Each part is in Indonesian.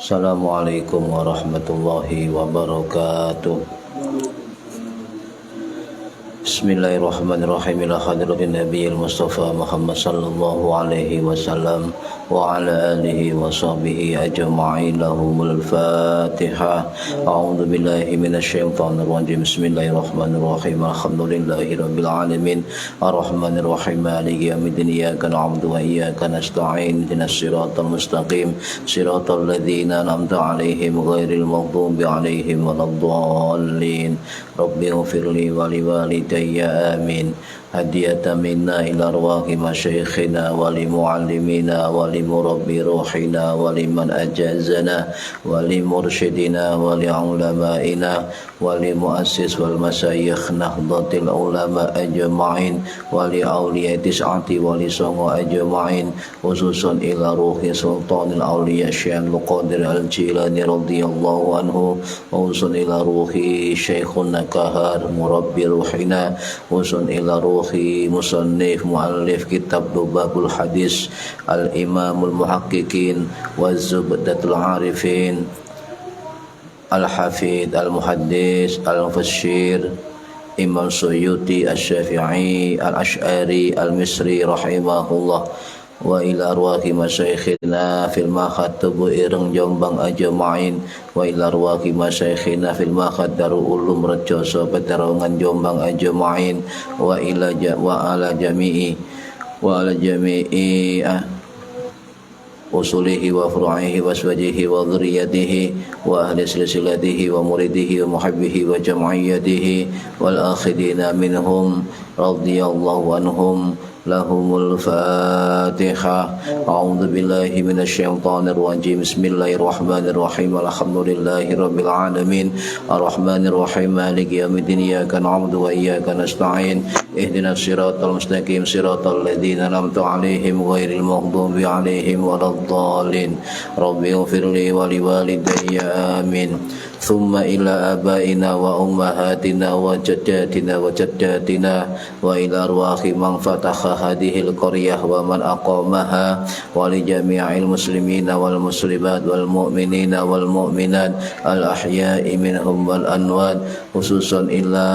Assalamualaikum warahmatullahi wabarakatuh. Bismillahirrahmanirrahim. Ila hadratin Nabiyil Mustafa Muhammad sallallahu alaihi wasallam wa ala alihi wa sahbihi ajma'in. Lahumul Fatihah. A'udzu billahi minasyaitonir rajim. Bismillahirrahmanirrahim. Alhamdulillahi rabbil alamin. Arrahmanir rahim. Maliki yaumiddin. Iyyaka na'budu wa iyyaka nasta'in. Ihdinas siratal mustaqim. Siratal ladzina an'amta 'alaihim ghairil maghdubi 'alaihim waladdallin. Rabbi ighfirli wa liwalidayya amin. Hadiyatan minna ila arwahi masyayikhina wa li muallimina wa li murabbi ruhina wa liman ajazana wa li mursyidina wa li ulamaina wa li muassis wal masyayikh nahdlatil ulama ajma'in wa li awliya tis'ati wa li songo ajma'in, khususan ila ruhi sultanil awliya Syekh Al-Qadir Al-Jilani radhiyallahu anhu, khususan ila ruhi Syekhun Nakahar murabbi ruhina, khususan ila ruhi musannif muallif kitab Lubabul Hadis al-imamul muhaqqiqin wa zubdatul arifin al-hafidh al-muhaddis al-mufassir Imam Suyuti al-Syafi'i al-Ash'ari al-Misri rahimahullah, wa ila arwahi masyayikhina fil makhatub ireng Jombang ajma'in, wa ila arwahi masyayikhina fil makhad Darul Ulum Rejoso Peterongan Jombang ajma'in, wa ala jami'i usulihi wa furu'ihi wa aswajihi wa dhurriyyatihi wa ahli silsilatihi wa muridihi wa muhibbihi wa jam'iyyatihi wal akhidina minhum radhiyallahu anhum. Lahumul Fatihah. A'udzu billahi minasyaitonir rajim. Bismillahirrahmanirrahim. Alhamdulillahi rabbil alamin. Arrahmanir rahim. Maliki yaumiddin. Iyyaka na'budu wa iyyaka nasta'in. Ihdinas siratal mustaqim. Siratal ladzina an'amta 'alaihim ghairil maghdubi 'alaihim waladdallin. Rabbi ighfirli wa liwalidayya amin. Thumma ila abaina wa ummahatina wa jaddatina wa jaddatina wa ila arwahi man fataha hadhil qaryah wa man aqamaha wa li jami'il muslimina wal muslimat wal mu'minina wal mu'minat al ahya'i minhum wal anwat khususan ila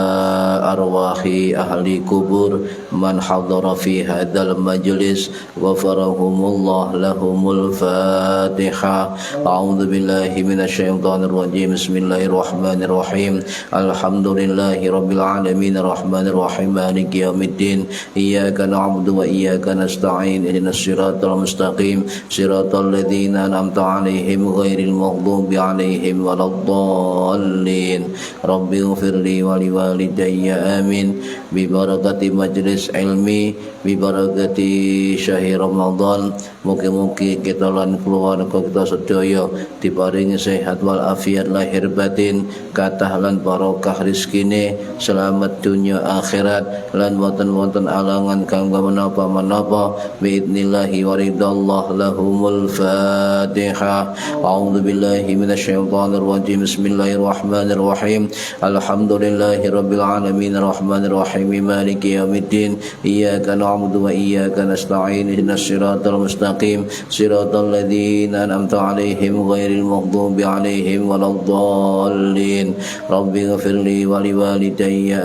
arwahi ahli kubur man hadara fi hadzal majlis ghafarahumullah lahumul fatihah. A'udzu billahi minasyaitonir rajim. Bismillahirrahmanirrahim. Alhamdulillahi rabbil alamin arrahmanir rahim maliki yaumiddin. Iyyaka na'budu wa iyyaka nasta'in ihdinas siratal mustaqim siratal ladzina an'amta 'alaihim ghairil maghdubi 'alaihim waladdallin. Rabbi ighfirli wa liwalidayya amin bi barakati majlis ilmi bi barakati syahr Ramadan. Mugi-mugi kita lan keluarga kita sedaya diparingi sehat wal afiat lahir batin, kathah lan barokah rezekine, selamat dunia akhirat lan wonten alangan kanggo menapa-menapa biidnillahi wa ridallah lahumul fatihah. A'udzu billahi minasyaitonir rajim. Bismillahirrahmanirrahim. Alhamdulillahi rabbil alamin arrahmanir rahim maliki yaumiddin. Iyyaka na'budu wa iyyaka nasta'in ihdinas siratal mustaqim siratal ladzina an'amta 'alaihim ghairil maghdubi 'alaihim waladdallin. Rabbi ighfirli wa liwalidayya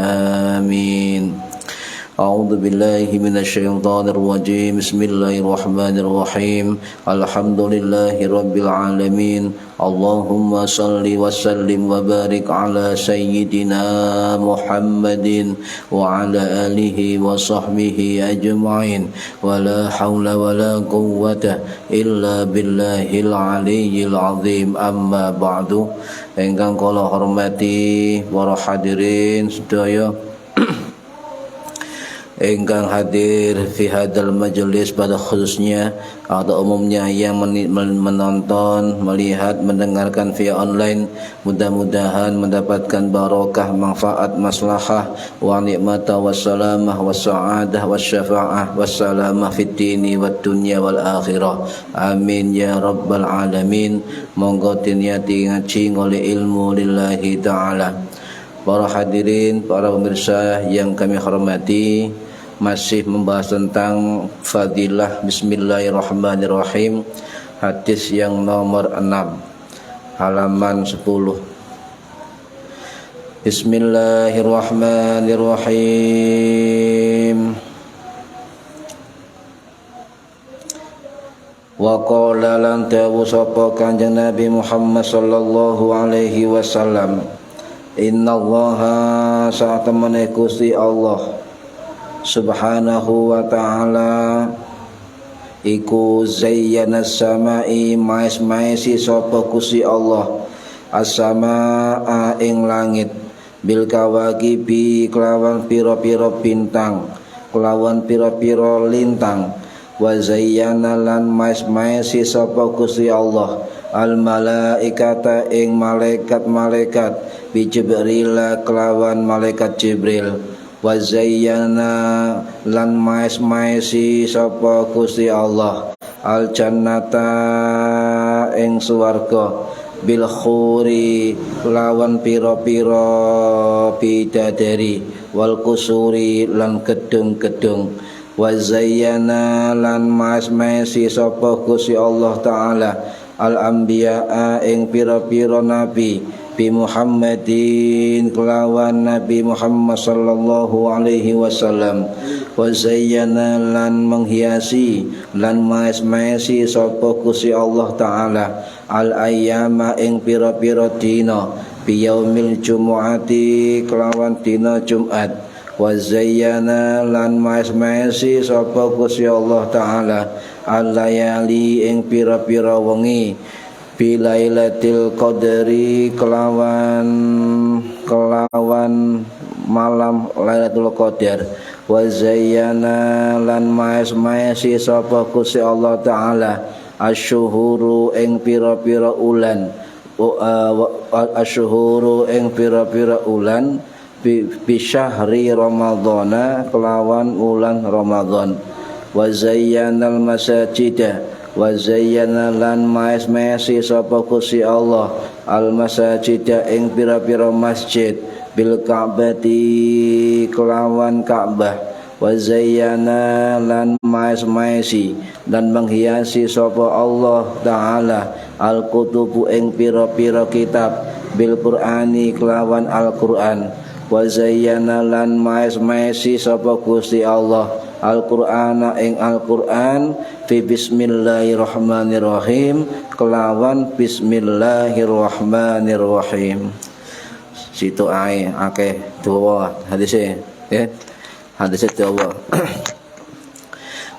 amin. A'udzu billahi minasyaitonir rajim. Bismillahirrahmanirrahim. Alhamdulillahi rabbil alamin. Allahumma salli wa sallim wa barik ala sayyidina Muhammadin wa ala alihi wa sahbihi ajma'in. Wa la hawla wa la quwwata illa billahil aliyyil azim. Amma ba'du. Ingkang kula hormati para hadirin sedaya engkang hadir fi hadal majelis, pada khususnya atau umumnya yang menonton, melihat, mendengarkan via online, mudah-mudahan mendapatkan barokah, manfaat, maslahah, wa ni'mata wassalamah wassa'adah wasyafa'ah wassalamah fid dini wad dunya wal akhirah. Amin ya rabbal alamin. Monggo tiniati ngaji oleh ilmu lillahi ta'ala. Para hadirin, para pemirsa yang kami hormati, masih membahas tentang fadilah bismillahirrahmanirrahim, hadis yang nomor 6 halaman 10. Bismillahirrahmanirrahim. Wa qala lan tawu sapa Kanjeng Nabi Muhammad sallallahu alaihi wasallam, innallaha sa'tamane Gusti Allah subhanahu wa ta'ala iku zayyana samai maes-maesi sapa Gusti Allah as-samaa ing langit bil kawakibi kelawan pira-pira bintang, kelawan pira-pira lintang. Wa zayyana lan maes-maesi sapa Gusti Allah al malaikata ing malaikat-malaikat bi Jibril kelawan malaikat Jibril. Wa zayyana lan maes-maesi sapa Gusti Allah al jannata ing swarga bil khuri lawan pira-pira bidadari wal kusuri lan gedung-gedung. Wa zayyana lan maes-maesi sapa Gusti Allah taala al anbiya ing pira-pira nabi bi Muhammadin kelawan Nabi Muhammad sallallahu alaihi wasallam. Wa zayyana lan menghiasi lan maes-maesi sapa Gusti Allah taala al ayyama ing pira-pira dina bi yaumil jumu'ati kelawan dina Jumat. Wa zayyana lan maes-maesi sapa Gusti Allah taala al layali ing pira-pira wengi bilailatil qadri kelawan malam Lailatul Qadar. Wa zayyana lan maes-maesi sapa Gusti Allah taala asyhuru ing pira-pira ulan, asyhuru ing pira-pira ulan bi syahri ramadhana kelawan ulan Ramadan. Wa zayyanal masajida wa zayyana lan maes-maesi sapa Gusti Allah al masajida ing pira-pira masjid bil Ka'bati kelawan Ka'bah. Wa zayyana lan maes-maesi dan menghiasi sapa Allah taala al kutubu ing pira-pira kitab bil Qur'ani kelawan Al-Qur'an wa zayyana lan maesi sapa Gusti Allah Al-Qur'ana ing Al-Qur'an fi bismillahirrahmanirrahim kelawan bismillahirrahmanirrahim. Situ ae akeh dawa hadise ya. Hadise dawa.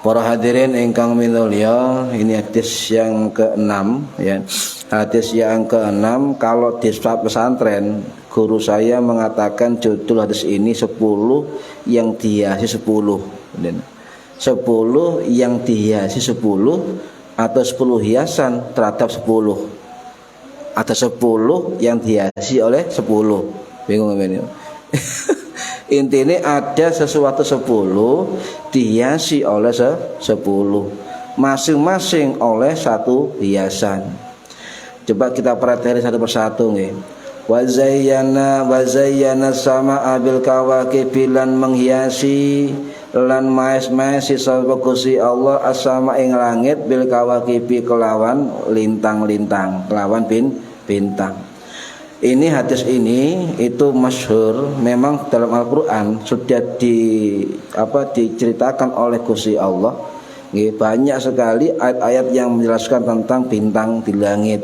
Para hadirin ingkang minulya, ini hadis yang ke-6 ya. Hadis yang ke-6 kalau di pesantren guru saya mengatakan judul hadis ini 10 yang dihiasi 10. 10 yang dihiasi 10 atau 10 hiasan terhadap 10. Ada 10 yang dihiasi oleh 10. Bingung ini. Intinya ada sesuatu 10 dihiasi oleh 10, masing-masing oleh satu hiasan. Coba kita perhatikan satu persatu nggih. Wa zayyana sama abil kawakibilan menghiasi lan maes-maes sapa Gusti Allah asama ing langit bil kawakibi kelawan lintang-lintang, kelawan bintang. Ini hadis ini itu masyhur, memang dalam Al-Qur'an sudah diceritakan oleh Gusti Allah. Banyak sekali ayat-ayat yang menjelaskan tentang bintang di langit.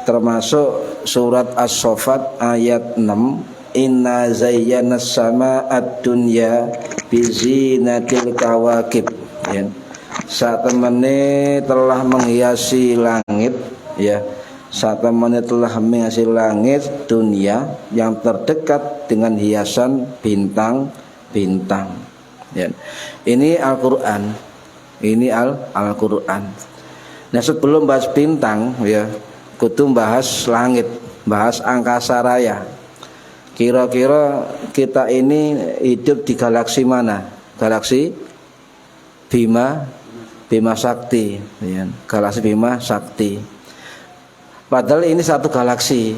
Termasuk surat As-Saffat ayat 6, inna zayyana sama'ad dunya bizinatil kawakib. Saat temene telah menghiasi langit ya. Saat temannya telah menghiasi langit dunia yang terdekat dengan hiasan bintang-bintang. Ya. Ini Al-Qur'an. Ini Al-Qur'an. Nah, sebelum bahas bintang ya, kudu bahas langit, bahas angkasa raya. Kira-kira kita ini hidup di galaksi mana? Galaksi Bima Sakti, ya. Galaksi Bima Sakti. Padahal ini satu galaksi,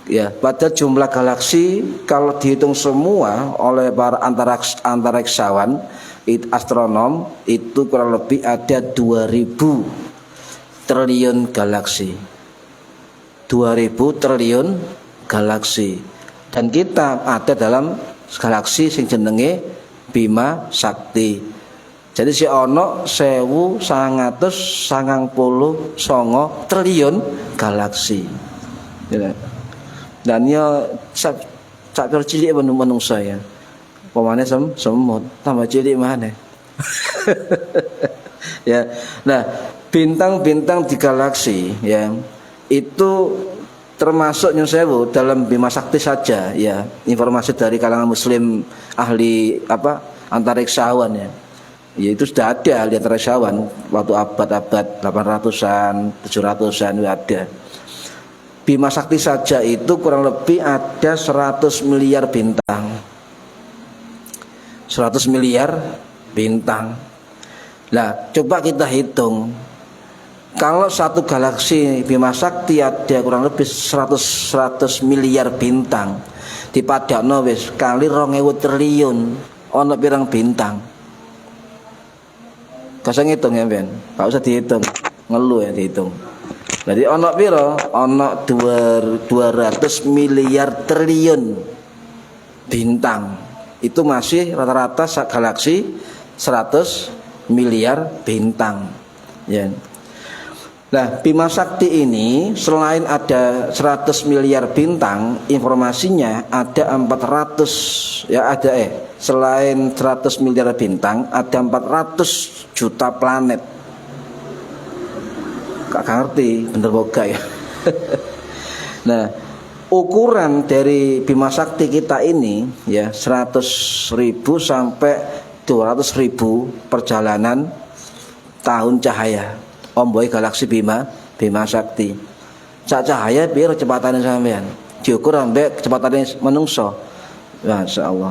ya. Padahal jumlah galaksi kalau dihitung semua oleh para antariksawan, astronom itu kurang lebih ada 2000 triliun galaksi. 2000 triliun galaksi. Dan kita ada dalam galaksi sing jenenge Bima Sakti. Jadi si ono 1999 triliun galaksi. Dan ya sak cilik menungsa ya. Pemane semut tambah cilik mana? Ya. Nah, bintang-bintang di galaksi ya itu termasuk Nyusewu dalam Bima Sakti saja ya. Informasi dari kalangan muslim ahli antariksawan ya. Ya itu sudah ada ahli antariksawan waktu abad-abad 800-an, 700-an ada. Bima Sakti saja itu kurang lebih ada 100 miliar bintang. 100 miliar bintang. Nah, coba kita hitung. Kalau satu galaksi Bima Sakti ada kurang lebih 100 miliar bintang. Dipadakno wis kali 2000 triliun ono pirang bintang. Kasih ngitung ya Ben, gak usah dihitung, ngeluh ya dihitung. Jadi ono piro? Ono 200 miliar triliun bintang. Itu masih rata-rata galaksi 100 miliar bintang. Ya. Nah, Bima Sakti ini selain ada 100 miliar bintang, informasinya ada 400 ya selain 100 miliar bintang ada 400 juta planet. Gak ngerti bener boga ya. Nah, ukuran dari Bima Sakti kita ini ya 100.000 sampai 200.000 perjalanan tahun cahaya. Omboy galaksi Bima Sakti. Sak cahaya piro kecepatane sampean? Diukur ambek kecepatane menungso. Masyaallah.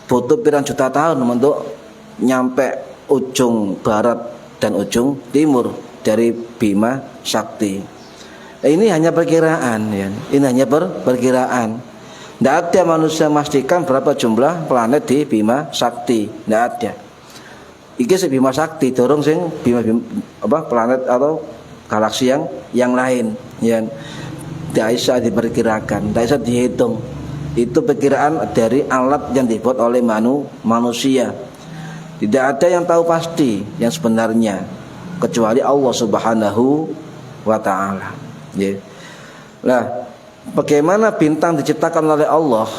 Butuh pirang juta tahun untuk nyampe ujung barat dan ujung timur dari Bima Sakti. Ini hanya perkiraan ya. Ini hanya perkiraan. Tidak ada manusia memastikan berapa jumlah planet di Bima Sakti. Tidak ada. Iki si Bima Sakti dorong sing Bima planet atau galaksi yang lain ya. tidak bisa diperkirakan, tidak bisa dihitung. Itu perkiraan dari alat yang dibuat oleh manusia. Tidak ada yang tahu pasti yang sebenarnya kecuali Allah Subhanahu wa taala. Ya. Nah, bagaimana bintang diciptakan oleh Allah?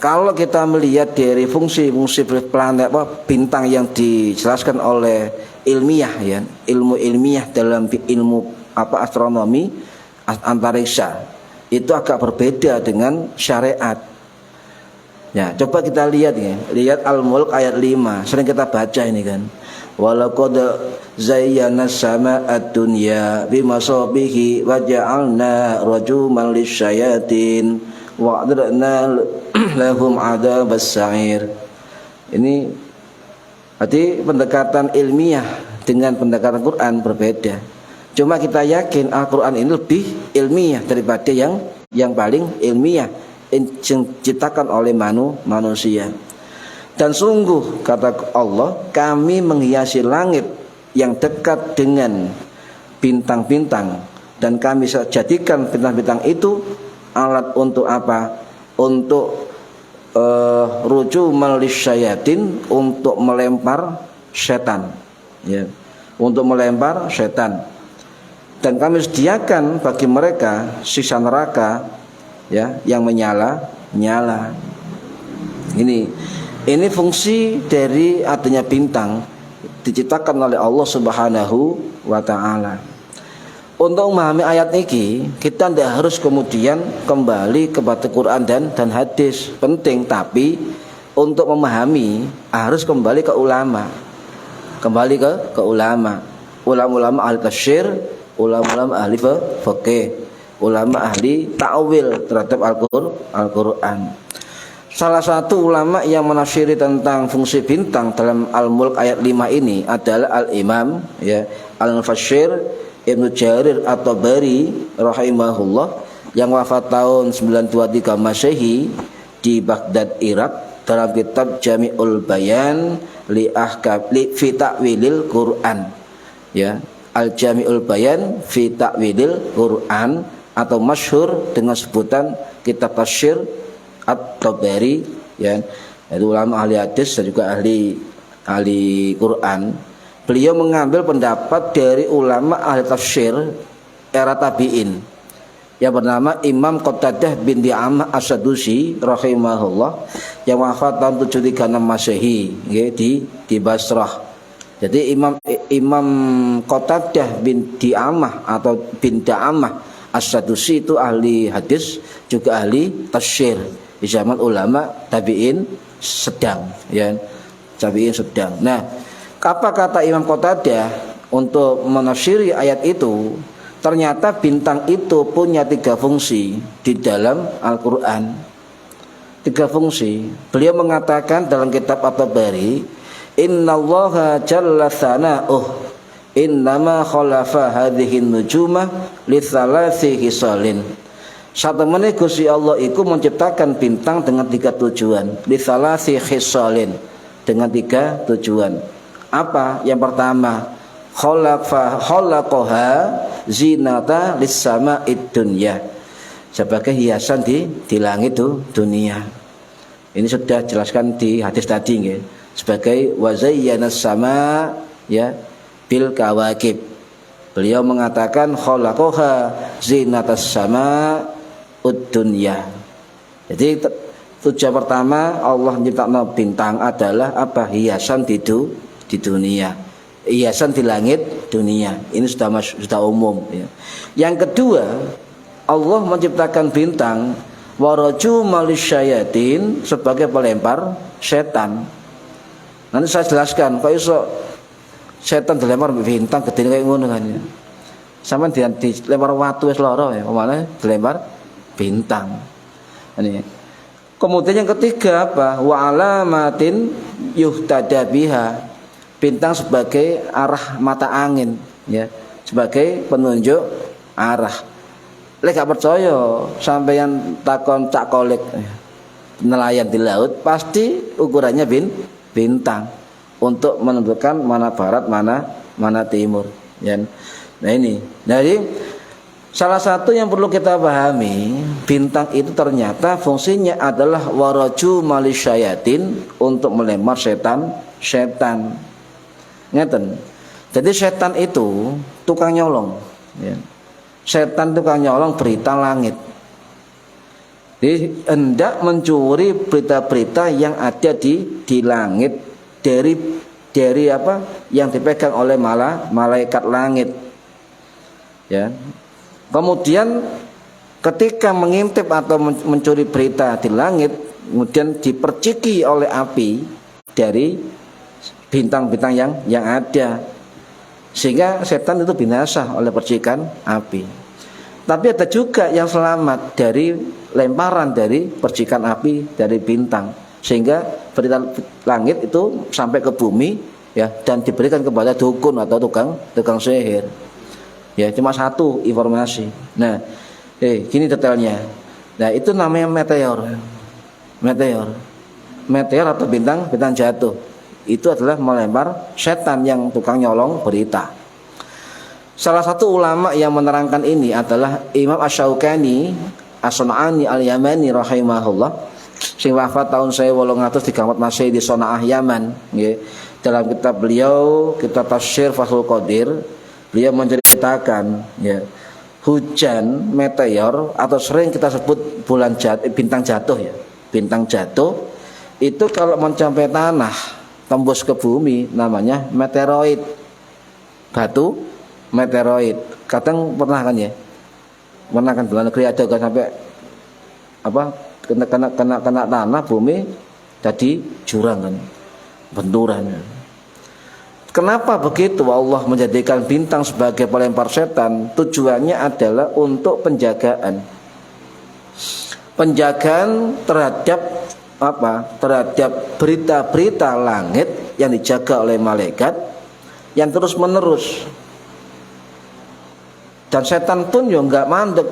Kalau kita melihat dari fungsi-fungsi planet bintang yang dijelaskan oleh ilmiah ya, ilmu ilmiah dalam ilmu astronomi antariksa, itu agak berbeda dengan syariat. Ya, coba kita lihat ya, lihat Al-Mulk ayat 5, sering kita baca ini kan. Walaqad zayyana as-samaa'a ad-dunya bimasabihi wa ja'alna rajuman lisyayatin wa a'tadna lahum 'adzabas sa'ir. Ini berarti pendekatan ilmiah dengan pendekatan Quran berbeda. Cuma kita yakin Al-Quran ini lebih ilmiah daripada yang paling ilmiah yang diciptakan oleh manusia. Dan sungguh kata Allah, kami menghiasi langit yang dekat dengan bintang-bintang, dan kami jadikan bintang-bintang itu alat untuk apa? Untuk rujuman lisyayatin, untuk melempar setan ya, untuk melempar setan. Dan kami sediakan bagi mereka siksa neraka ya, yang menyala-nyala. Ini fungsi dari adanya bintang diciptakan oleh Allah Subhanahu wa taala. Untuk memahami ayat ini, kita tidak harus kemudian kembali kepada Quran dan hadis, penting, tapi untuk memahami harus kembali ke ulama. Kembali ke ulama. Ulama-ulama ahli tafsir, ulama-ulama ahli fikih, ulama ahli ta'wil terhadap Al-Quran. Salah satu ulama yang menafsiri tentang fungsi bintang dalam Al-Mulk ayat 5 ini adalah Al-Imam ya, Al-Mufassir Ibnu Jarir At-Tabari rahimahullah, yang wafat tahun 923 Masehi di Baghdad, Irak, dalam kitab Jami'ul Bayan li fi ta'wilil Quran ya, Al-Jami'ul Bayan fi ta'wilil Quran, atau masyhur dengan sebutan kitab tafsir At-Tabari ya, itu ulama ahli hadis dan juga ahli Quran. Beliau mengambil pendapat dari ulama ahli tafsir era tabi'in yang bernama Imam Qatadah bin Di'amah As-Sadusi rahimahullah, yang wafat tahun 736 Masehi ya, di Basrah. Jadi Imam Qatadah bin Di'amah atau bin Da'amah As-Sadusi itu ahli hadis juga ahli tafsir di zaman ulama tabi'in sedang ya, tabi'in sedang. Nah, apa kata Imam Qatadah untuk menafsiri ayat itu? Ternyata bintang itu punya 3 fungsi di dalam Al-Quran. 3 fungsi. Beliau mengatakan dalam kitab At-Tabari, Innallaha jalla thana'uh innama khalafa hadhihi nujumah li thalathi hisalin. Satemene Gusti Allah iku menciptakan bintang dengan 3 tujuan. Li thalathi hisalin, dengan 3 tujuan. Apa? Yang pertama, khalaqaha zinata lis-sama'id dunya, sebagai hiasan di langit dunia. Ini sudah jelaskan di hadis tadi nggih, sebagai wa zayyanas sama ya bil kawakib. Beliau mengatakan khalaqaha zinatas sama'ud dunya. Jadi tujuan pertama Allah menciptakan bintang adalah apa? Hiasan di dunia, hiasan di langit dunia. Ini sudah umum ya. Yang kedua, Allah menciptakan bintang waraju malisyayatin, sebagai pelempar setan. Nanti saya jelaskan kok iso setan dilempar bintang gede kayak ngono kan ya. Sampeyan dilempar watu wis lara ya, omane dilempar bintang. Ini. Kemudian yang ketiga apa? Wa alamatin yuhtada biha, bintang sebagai arah mata angin ya, sebagai penunjuk arah. Lek gak percaya sampeyan takon Cak Kolik nelayan di laut, pasti ukurannya bintang untuk menentukan mana barat mana timur ya. Nah ini. Jadi Salah satu yang perlu kita pahami, bintang itu ternyata fungsinya adalah waraju malisyayatin, untuk melempar setan. Ngeten. Jadi setan itu tukang nyolong, ya. Setan tukang nyolong berita langit. Jadi hendak mencuri berita-berita yang ada di langit dari apa yang dipegang oleh malaikat langit. Ya. Kemudian ketika mengintip atau mencuri berita di langit, kemudian diperciki oleh api dari bintang-bintang yang ada, sehingga setan itu binasa oleh percikan api. Tapi ada juga yang selamat dari lemparan dari percikan api dari bintang, sehingga berita langit itu sampai ke bumi, ya, dan diberikan kepada dukun atau tukang sihir. Ya, cuma satu informasi. Nah, gini detailnya. Nah, itu namanya meteor atau bintang jatuh. Itu adalah melempar setan yang tukang nyolong berita. Salah satu ulama yang menerangkan ini adalah Imam Asy-Syaukani As-Sun'ani Al-Yamani rahimahullah, sing wafat tahun 1834 Masehi di Sona'ah Yaman, nggih. Dalam kitab beliau, kitab Tafsir Fathul Qadir, beliau menceritakan, ya, hujan meteor atau sering kita sebut bintang jatuh, ya. Bintang jatuh itu kalau mencapai tanah, tembus ke bumi, namanya meteoroid. Batu meteoroid. Kadang pernah kan, ya. Pernah kan, di luar negeri ada kan, sampai apa kena tanah bumi jadi jurang kan, benturan. Kenapa begitu? Allah menjadikan bintang sebagai pelempar setan. Tujuannya adalah untuk penjagaan terhadap apa? Terhadap berita-berita langit yang dijaga oleh malaikat yang terus menerus. Dan setan pun juga nggak mandek,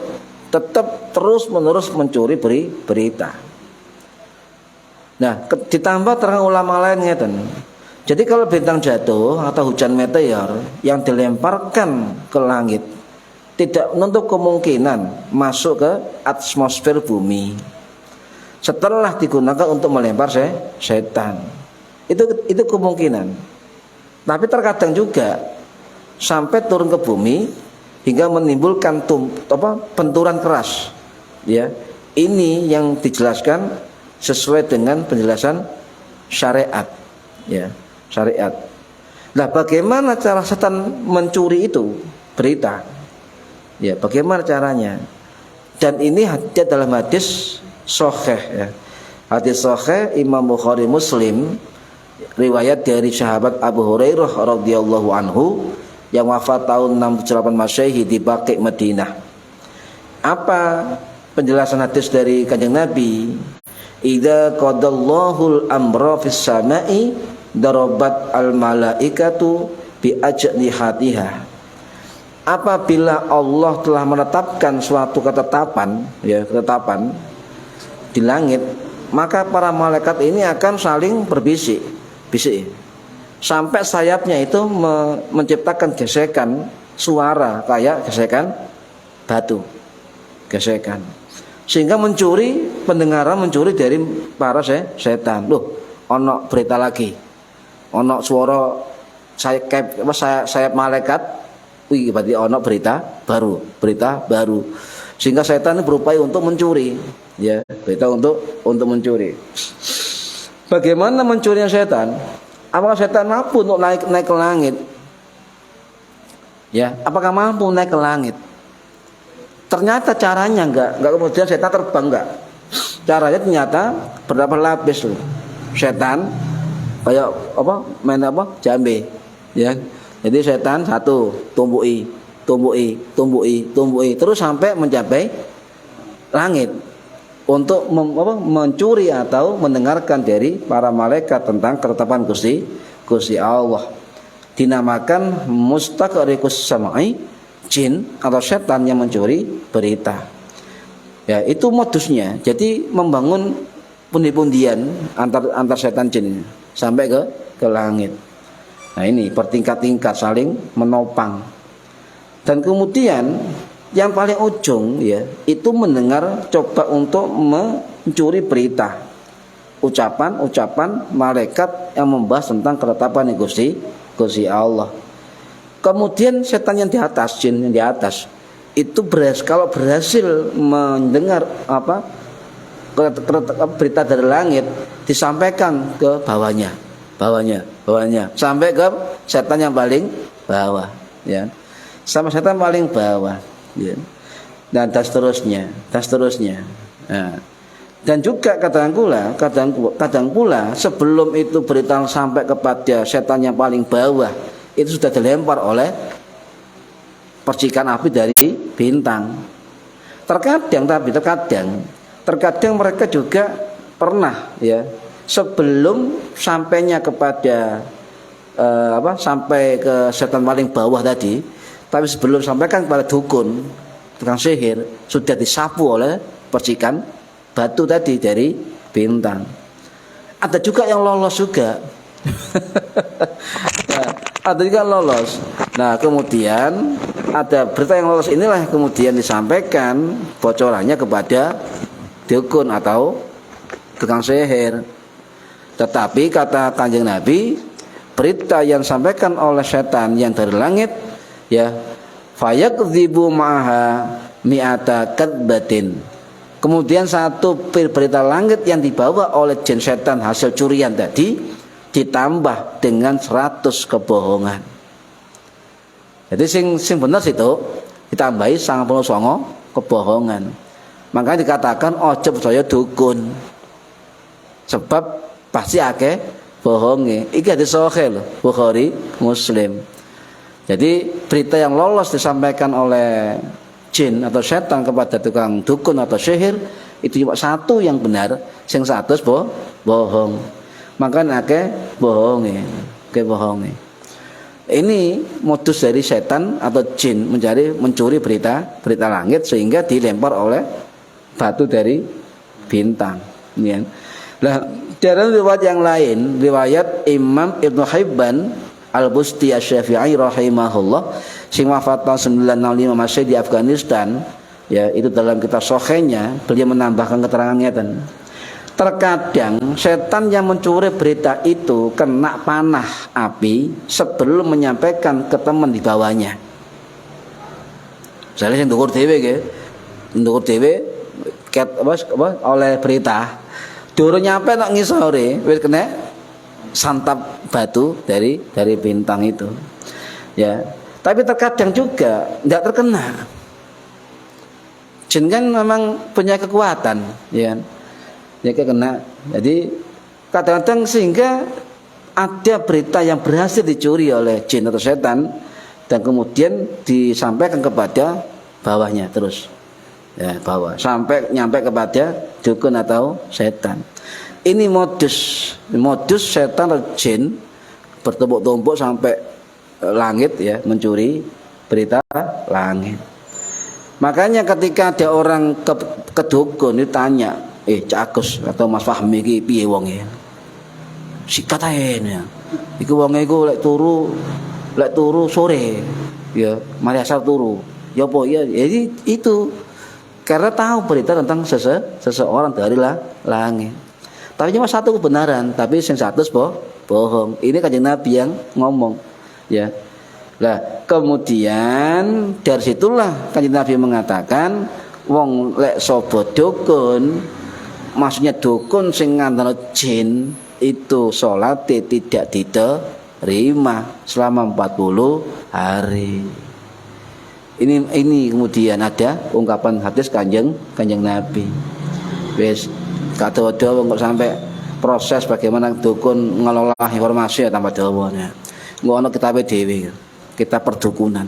tetap terus menerus mencuri berita. Nah, ditambah terang ulama lainnya dan. Jadi kalau bintang jatuh atau hujan meteor yang dilemparkan ke langit tidak menutup kemungkinan masuk ke atmosfer bumi setelah digunakan untuk melempar setan. Itu kemungkinan. Tapi terkadang juga sampai turun ke bumi hingga menimbulkan benturan keras. Ya, ini yang dijelaskan sesuai dengan penjelasan syariat. Ya. Syariat. Nah, bagaimana cara setan mencuri itu berita? Ya, bagaimana caranya? Dan ini ada dalam hadis sahih, ya. Hadis sahih Imam Bukhari Muslim, riwayat dari sahabat Abu Hurairah radhiyallahu anhu yang wafat tahun 68 Masehi di Baqi Madinah. Apa penjelasan hadis dari Kanjeng Nabi? Idza qadallahu al-amra fis sama'i darabat al-malaikatu bi ajnihatiha. Apabila Allah telah menetapkan suatu ketetapan di langit, maka para malaikat ini akan saling berbisik sampai sayapnya itu menciptakan gesekan suara kayak gesekan batu, sehingga pendengaran mencuri dari para setan. Loh, ono berita lagi, ono suara sayap malaikat, wih, berarti ono berita baru, sehingga setan berupaya untuk mencuri, ya, berita untuk mencuri. Bagaimana mencurinya setan? Apakah setan mampu untuk naik ke langit? Ya, apakah mampu naik ke langit? Ternyata caranya enggak kemudian setan terbang, enggak. Caranya ternyata berapa lapis loh. Setan kayak jambe, ya. Jadi setan satu tumbui terus sampai mencapai langit untuk mencuri atau mendengarkan dari para malaikat tentang ketetapan Gusti Allah. Dinamakan mustaqriqus samai, jin atau setan yang mencuri berita. Ya, itu modusnya. Jadi membangun pundi-pundian antar setan jin sampai ke langit. Nah, ini bertingkat-tingkat saling menopang. Dan kemudian yang paling ujung ya itu mendengar coba untuk mencuri berita ucapan malaikat yang membahas tentang ketetapan Gusti Allah. Kemudian setan yang di atas, jin yang di atas itu kalau berhasil mendengar berita dari langit disampaikan ke bawahnya sampai ke setan yang paling bawah ya. Sama setan paling bawah ya. Dan seterusnya. Nah, dan juga kadang pula sebelum itu berita sampai kepada setan yang paling bawah itu sudah dilempar oleh percikan api dari bintang. Terkadang mereka juga pernah ya sebelum sampainya kepada sampai ke setan paling bawah tadi, tapi sebelum sampaikan kepada tukang sihir sudah disapu oleh percikan batu tadi dari bintang. Ada juga yang lolos juga. Ada juga lolos. Nah, kemudian ada berita yang lolos inilah kemudian disampaikan bocorannya kepada dukun atau tukang sihir. Tetapi kata Kanjeng Nabi, berita yang disampaikan oleh setan yang dari langit ya fayakdzibu ma'aha mi'ata kadbatin. Kemudian satu berita langit yang dibawa oleh jin setan hasil curian tadi ditambah dengan 100 kebohongan. Jadi sing bener situ ditambahi 99 kebohongan. Makanya dikatakan ojo percaya dukun. Sebab pasti akeh bohonge. Iki hadis sahih Bukhari Muslim. Jadi berita yang lolos disampaikan oleh jin atau setan kepada tukang dukun atau sihir itu cuma satu yang benar, sing 100 bohong. Makanya akeh bohonge. Ini modus dari setan atau jin mencuri berita langit sehingga dilempar oleh batu dari bintang. Ya. Nah, dalam riwayat yang lain, riwayat Imam Ibnu Hibban Al-Busti Asy-Syafi'i rahimahullah sing wafat tahun 965 masih di Afghanistan ya, itu dalam kitab Sahihnya beliau menambahkan keterangannya dan terkadang setan yang mencuri berita itu kena panah api sebelum menyampaikan ke teman di bawahnya. Misalnya yang ndukur dhewe oleh berita durung nyampe nak ngisore wis kena santap batu dari bintang itu ya. Tapi terkadang juga tidak terkena. Jin kan memang punya kekuatan ya, dia kena. Jadi kadang-kadang sehingga ada berita yang berhasil dicuri oleh jin atau setan dan kemudian disampaikan kepada bawahnya terus ya, bawah sampai nyampe kepada dukun atau setan. Ini modus setan atau jin bertumpuk-tumpuk sampai langit ya, mencuri berita langit. Makanya ketika ada orang ke dukun ditanya, Cak Agus atau Mas Fahmi iki piye wonge? Sikat ae ya. Iku wonge iku lek turu sore ya, mari asar turu. Ya apa ya, jadi itu karena tahu berita tentang seseorang dari langit. Tapi cuma satu kebenaran, tapi yang 100 bohong. Ini Kanjeng Nabi yang ngomong, ya. Lah, kemudian dari situlah Kanjeng Nabi mengatakan, wong lek sapa dukun, maksudnya dukun sing ngandel jin itu salat tidak diterima selama 40 hari. Ini kemudian ada ungkapan hadis Kanjeng Nabi. Wis kata-kata kok sampai proses bagaimana dukun ngelola informasi ya tambah dawane. Ngono kitabe dhewe. Kita perdukunan.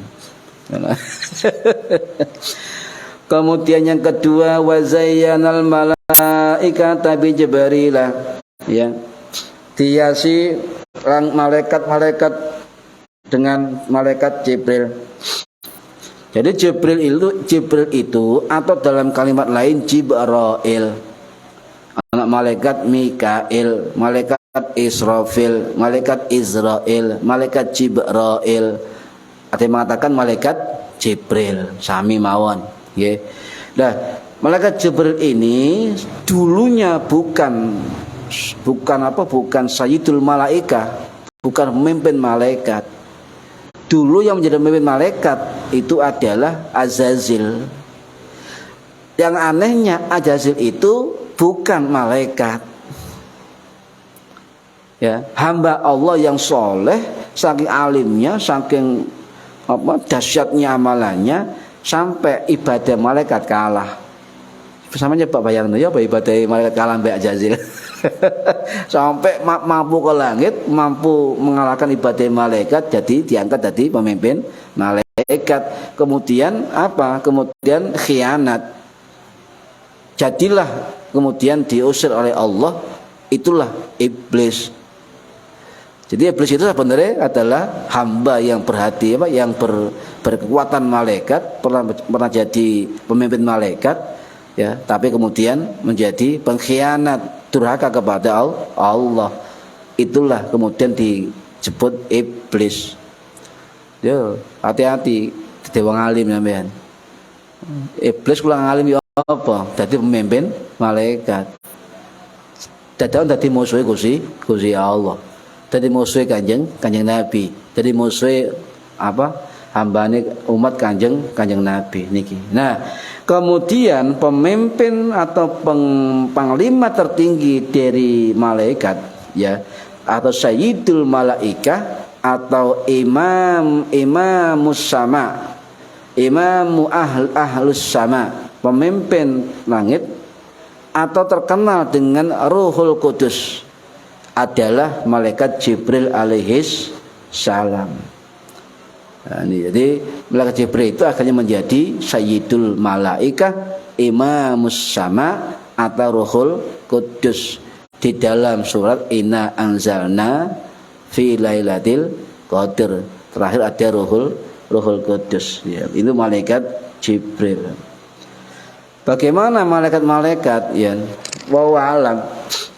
Kemudian yang kedua wazayyanal malaikata bi Jibrilah ya. Dihiasi malaikat-malaikat dengan malaikat Jibril. Jadi Jibril itu atau dalam kalimat lain Jibrail, anak malaikat Mikail, malaikat Israfil, malaikat Israel, malaikat Jibrail. Ada yang mengatakan malaikat Jibril sami mawon nggih. Nah, malaikat Jibril ini dulunya bukan sayyidul malaika, bukan pemimpin malaikat. Dulu yang menjadi pemimpin malaikat itu adalah Azazil. Yang anehnya Azazil itu bukan malaikat. Ya, hamba Allah yang soleh, saking alimnya, saking dahsyatnya amalannya, sampai ibadah malaikat kalah. Samanya Pak bayang ya, apa ibadah malaikat kalah mbak Azazil. Sampai mampu ke langit, mampu mengalahkan ibadah malaikat, jadi diangkat jadi pemimpin malaikat. Kemudian apa? Kemudian khianat. Jadilah kemudian diusir oleh Allah, itulah iblis. Jadi iblis itu sebenarnya adalah hamba yang berhati yang berkekuatan malaikat, pernah jadi pemimpin malaikat, ya, tapi kemudian menjadi pengkhianat, durhaka kepada Allah. Itulah kemudian disebut iblis. Yo, hati-hati dadi wong alim sampean. Iblis kula alim yo apa? Dadi pemimpin malaikat. Dadi musuhe Gusti Allah. Dadi musuhe Kanjeng Nabi. Dadi musuhe hambane umat Kanjeng Nabi niki. Nah, kemudian pemimpin atau panglima tertinggi dari malaikat, ya, atau sayyidul malaikah, atau imamus sama, imamu ahlus sama, pemimpin langit, atau terkenal dengan Ruhul Kudus, adalah malaikat Jibril alaihis salam. Nah, ini, jadi malaikat Jibril itu akhirnya menjadi sayyidul malaikah, imamus sama, atau Ruhul Kudus. Di dalam surat Inna anzalna fi lailatul qadr, terakhir ada Ruhul Kudus, ya, itu malaikat Jibril. Bagaimana malaikat-malaikat, ya, wallahu alam,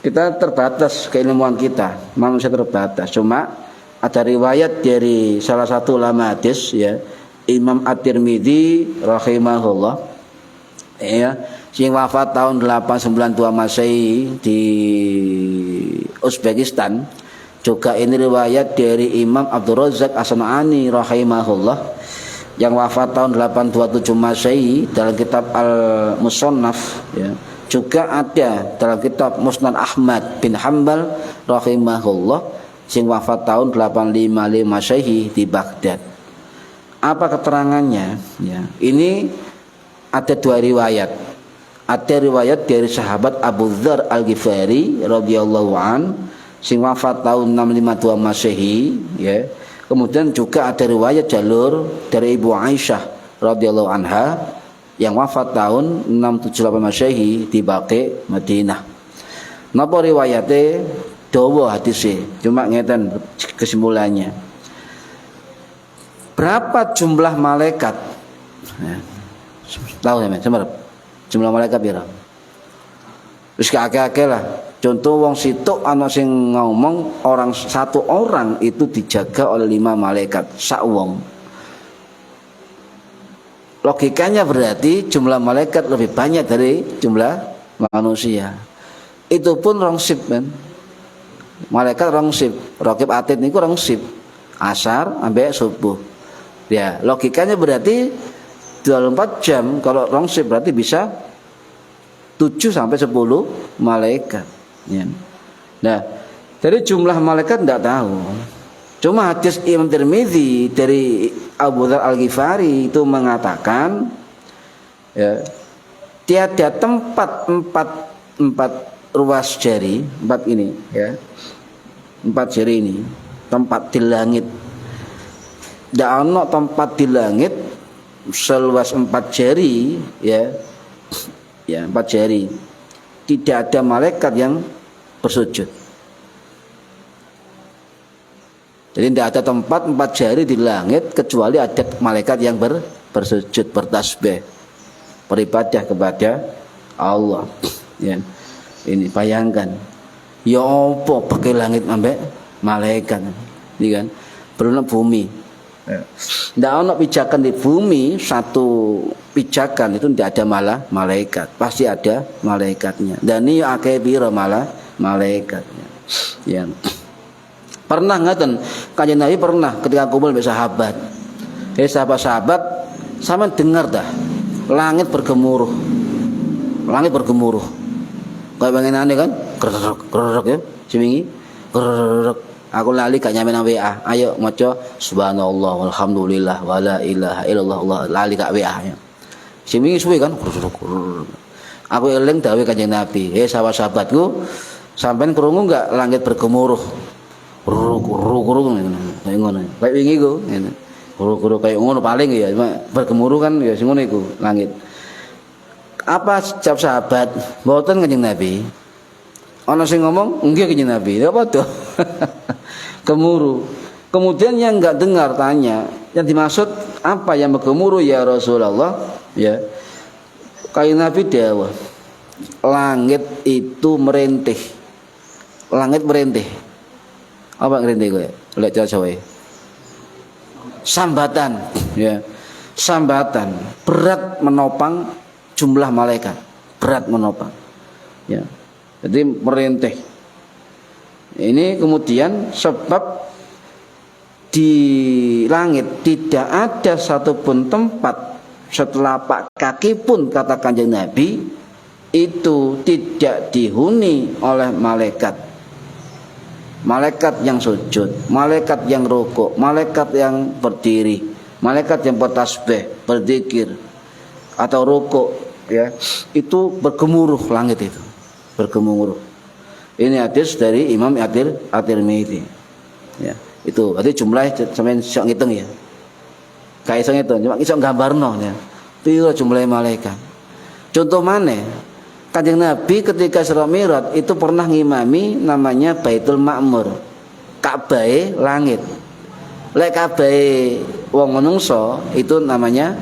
kita terbatas keilmuan kita, manusia terbatas. Cuma ada riwayat dari salah satu ulama hadis, ya, Imam At-Tirmidzi rahimahullah, ya, sing wafat tahun 892 Masehi di Uzbekistan. Juga ini riwayat dari Imam Abdul Razak As-San'ani rahimahullah yang wafat tahun 827 Masehi dalam kitab Al-Musannaf, ya. Juga ada dalam kitab Musnad Ahmad bin Hanbal rahimahullah sing wafat tahun 855 Masehi di Baghdad. Apa keterangannya? Ya, ini ada dua riwayat. Ada riwayat dari sahabat Abu Dzar Al-Ghifari radhiyallahu an sing wafat tahun 652 Masehi, ya. Kemudian juga ada riwayat jalur dari Ibu Aisyah radhiyallahu anha yang wafat tahun 678 Masehi di Baqi Madinah. Napa riwayate dawa hadise, cuma ngeten kesimpulannya. Berapa jumlah malaikat? Ya. Tahu ya, Mas? Jumlah malaikat pira? Wis akeh-akeh lah. Contoh wong situk ana sing ngomong satu orang itu dijaga oleh 5 malaikat sak wong. Logikanya berarti jumlah malaikat lebih banyak dari jumlah manusia. Itu pun rong sip, kan. Malaikat rong sip, Raqib Atid niku rong sip. Asar sampai subuh. Ya, logikanya berarti 24 jam kalau rong sip berarti bisa 7 sampai 10 malaikat, ya. Nah, dari jumlah malaikat tidak tahu. Cuma hadis Imam Tirmidzi dari Abu Dzar Al-Ghifari itu mengatakan, ya, tiada tempat empat ruas jari, 4 ini, ya, 4 jari ini, tempat di langit. Tidak ada tempat di langit seluas 4 jari, ya, 4 jari. Tidak ada malaikat yang bersujud. Jadi tidak ada tempat 4 jari di langit kecuali ada malaikat yang bersujud, bertasbih, beribadah kepada Allah. Ya. Ini bayangkan, ya apa pakai langit ambek malaikat, ini kan, belum bumi. Tidak ono pijakan di bumi, satu pijakan itu tidak ada malaikat, pasti ada malaikatnya. Dan ini akeh piro malaikatnya. Ya. Pernah ngaten Kanjeng Nabi pernah ketika kumpul dengan sahabat. Sahabat-sahabat sama dengar dah langit bergemuruh. Langit bergemuruh. Kayak bangunane kan? Krek ya. Semingi. Krek. Aku lali gak nyampe nang WA. Ayo maca subhanallah walhamdulillah wala ilaha illallah Allah lali gak WA ya. Semingi suwe kan? Aku eling dawuh Kanjeng Nabi. Sahabat-sahabatku, sampean krungu enggak langit bergemuruh? Guru kayak ngono. Kayak wingi ku, ngene. Guru kayak ngono paling ya, bergemuruh kan ya sing ngono iku langit. Apa jawab sahabat? Mboten Kanjeng Nabi. Ana sing ngomong, nggih Kanjeng Nabi. Ya padha. Gemuruh. Kemudian yang enggak dengar tanya, yang dimaksud apa yang bergemuruh ya Rasulullah? Ya. Kanjeng Nabi dawuh, langit itu merintih. Langit merintih. Apa ngerintih kowe? Lek Jawa. Sambatan, ya. Sambatan berat menopang jumlah malaikat. Berat menopang. Ya. Jadi merintih. Ini kemudian sebab di langit tidak ada satupun tempat setelapak kaki pun kata Kanjeng Nabi itu tidak dihuni oleh malaikat. Malaikat yang sujud, malaikat yang rukuk, malaikat yang berdiri, malaikat yang bertasbih, berzikir atau rukuk, ya, itu bergemuruh langit itu, bergemuruh. Ini hadis dari Imam At-Tirmidzi. Ya, itu. Berarti jumlah sampeyan iso ngitung ya. Gak iso ngitung, cuma iso nggambarno ya. Piro jumlah malaikat. Contoh maneh? Kanjeng Nabi ketika Isra Mi'raj itu pernah ngimami namanya Baitul Ma'mur. Ka'bahe langit. Lek Ka'bahe wong menungso itu namanya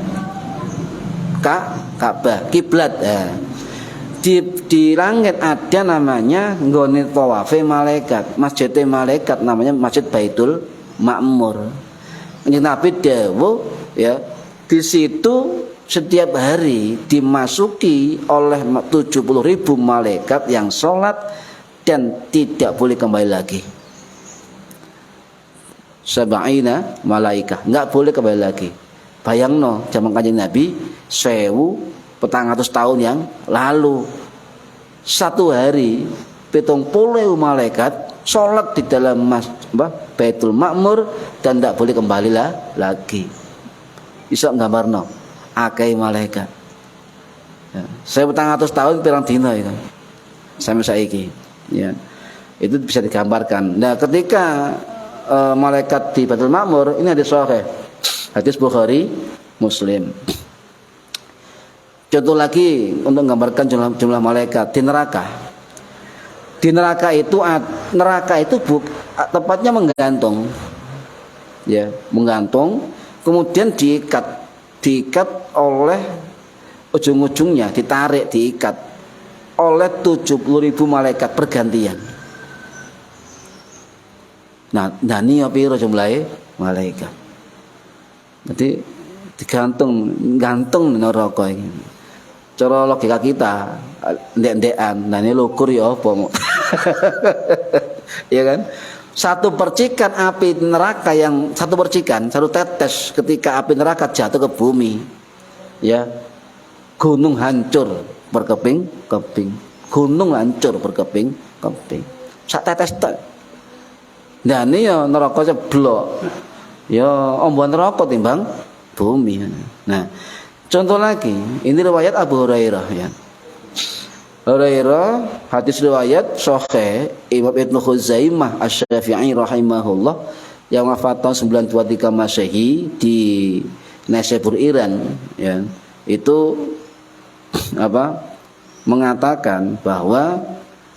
Ka'bah, kiblat. Ya. Di langit ada namanya nggone tawafe malaikat, masjidnya malaikat namanya Masjid Baitul Ma'mur. Kanjeng Nabi dawuh ya, di situ setiap hari dimasuki oleh 70.000 malaikat yang sholat dan tidak boleh kembali lagi. Sab'ina malaikah, enggak boleh kembali lagi. Bayangno zaman Kanjeng Nabi 1400 tahun yang lalu, satu hari 70.000 malaikat sholat di dalam Baitul Ma'mur dan tidak boleh kembali lagi. Bisa nggambarno akeh malaikat. Ya, 1400 tahun pirang dina itu. Sampai saiki. Ya. Itu bisa digambarkan. Nah, ketika malaikat di Baitul Ma'mur ini hadis sahih. Hadis Bukhari, Muslim. Contoh lagi untuk menggambarkan jumlah malaikat di neraka. Di neraka itu tempatnya menggantung. Ya, menggantung, kemudian diikat oleh ujung-ujungnya, ditarik, diikat oleh 70.000 malaikat bergantian. Nah ini piro jumlahe malaikat. Jadi gantung neraka iki. Cara logika kita ndek-ndekan, nah ini lukur ya apa. Ya kan? Satu percikan api neraka yang satu tetes ketika api neraka jatuh ke bumi, ya, gunung hancur berkeping-keping, gunung hancur berkeping-keping. Sak tetes tok. Nah ini ya neraka ceblok, ya ombon neraka timbang bumi. Nah contoh lagi, ini riwayat Abu Hurairah ya. Hurairah, hadis riwayat sahih Imam Ibnu Khuzaimah Asy-Syafi'i rahimahullah yang wafat tahun 923 Masehi di Naisabur Iran ya. Itu mengatakan bahwa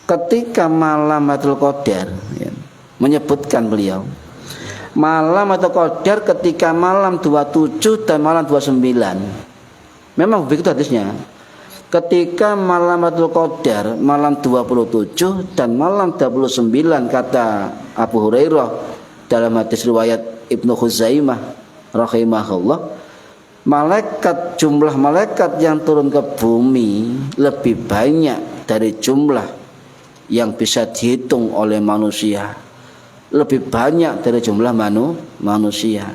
ketika malam Lailatul Qadar ya, menyebutkan beliau malam Lailatul Qadar ketika malam 27 dan malam 29. Memang begitu hadisnya. Ketika malam Lailatul Qadar malam 27 dan malam 29 kata Abu Hurairah dalam hadis riwayat Ibnu Khuzaimah rahimahullah, jumlah malaikat yang turun ke bumi lebih banyak dari jumlah yang bisa dihitung oleh manusia, lebih banyak dari jumlah manusia.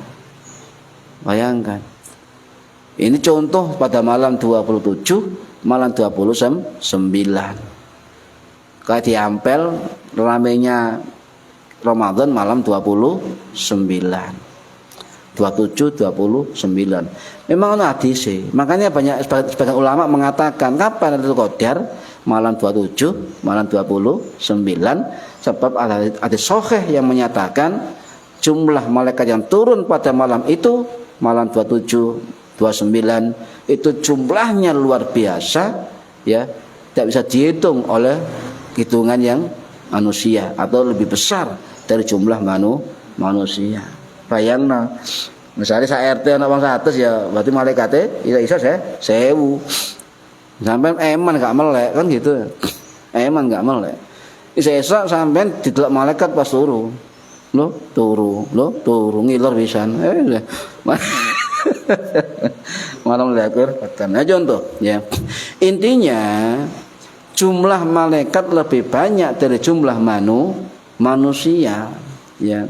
Bayangkan, ini contoh pada malam 27, malam 29, kayak diampel ramenya Ramadan malam 29, 27, 29. Memang ada hadis. Makanya banyak sebagian ulama mengatakan kapan Lailatul Qadar? Malam 27, malam 29, sebab ada hadis sahih yang menyatakan jumlah malaikat yang turun pada malam itu, malam 27, 29, itu jumlahnya luar biasa, ya, tidak bisa dihitung oleh hitungan yang manusia, atau lebih besar dari jumlah manusia. Bayangna, misalnya saya RT anak bang 100 ya, berarti malaikatnya bisa 1000. Sampai eman gak melek kan gitu, eman gak melek. Isa sampai didelok malaikat pas turu, turu ngiler pisan. Malam lekur katanya contoh ya. Intinya jumlah malaikat lebih banyak dari jumlah manusia ya.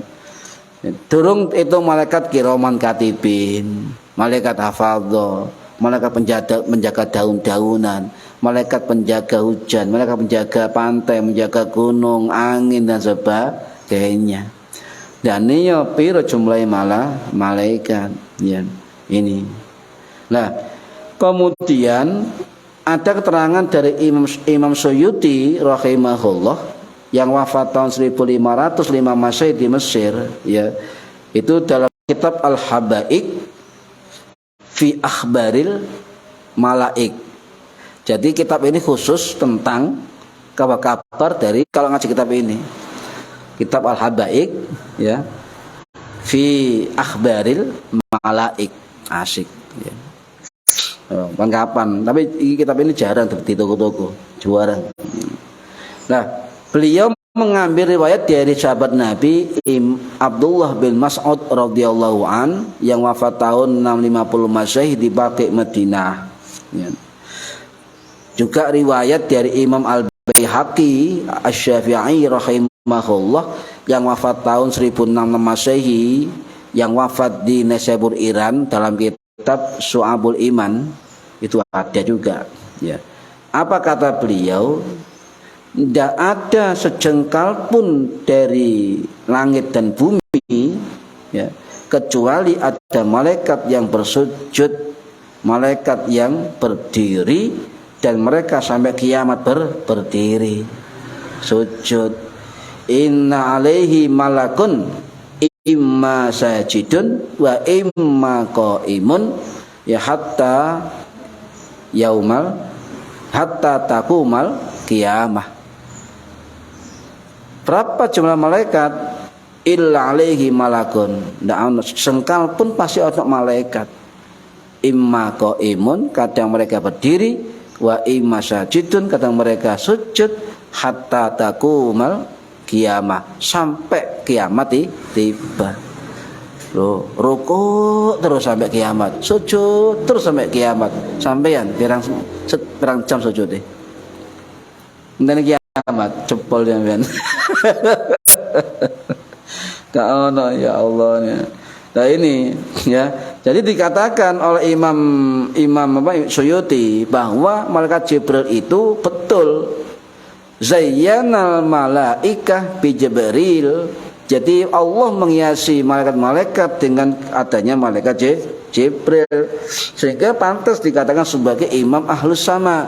Durung itu malaikat kiroman katibin, malaikat hafadho, malaikat penjaga daun-daunan, malaikat penjaga hujan, malaikat penjaga pantai, menjaga gunung, angin dan sebagainya. Dan ini piro jumlahnya malaikat ya ini. Nah, kemudian ada keterangan dari Imam Suyuti rahimahullah yang wafat tahun 1505 Masehi di Mesir ya. Itu dalam kitab Al-Habaik fi Akhbaril Malaik. Jadi kitab ini khusus tentang kabar-kabar dari, kalau ngaji kitab ini, kitab Al-Habaik ya, fi Akhbaril Malaik. Asik ya. Kapan, tapi kitab ini jarang di toko-toko, jarang. Nah, beliau mengambil riwayat dari sahabat Nabi Abdullah bin Mas'ud radhiyallahu an yang wafat tahun 650 Masehi di Baqi Madinah. Ya. Juga riwayat dari Imam Al-Baihaqi Asy-Syafi'i rahimahullah yang wafat tahun 1006 Masehi, yang wafat di Naisabur Iran, dalam kitab Syu'abul Iman itu ada juga ya. Apa kata beliau? Tidak ada sejengkal pun dari langit dan bumi ya, kecuali ada malaikat yang bersujud, malaikat yang berdiri, dan mereka sampai kiamat berdiri sujud. Inna alaihi malakun imma sajidun wa imma qaimun ya hatta taqumal kiamah. Berapa jumlah malaikat? Illa alaihi malakun. Tidak sengkal pun pasti ada malaikat. Imma qaimun, kadang mereka berdiri, wa imma sajidun, kadang mereka sujud, hatta taqumal kiamah, sampai kiamat tiba. Rukuk terus sampai kiamat, sujud terus sampai kiamat. Sampean pirang jam sujud deh. Dan kiamat cepol sampean. Tak ono ya Allah ya. Nah ini ya. Jadi dikatakan oleh Imam Suyuti bahwa malaikat Jibril itu betul zayyanal malaikah bi Jibril. Jadi Allah menghiasi malaikat-malaikat dengan adanya malaikat Jibril, sehingga pantas dikatakan sebagai imam ahlus sama,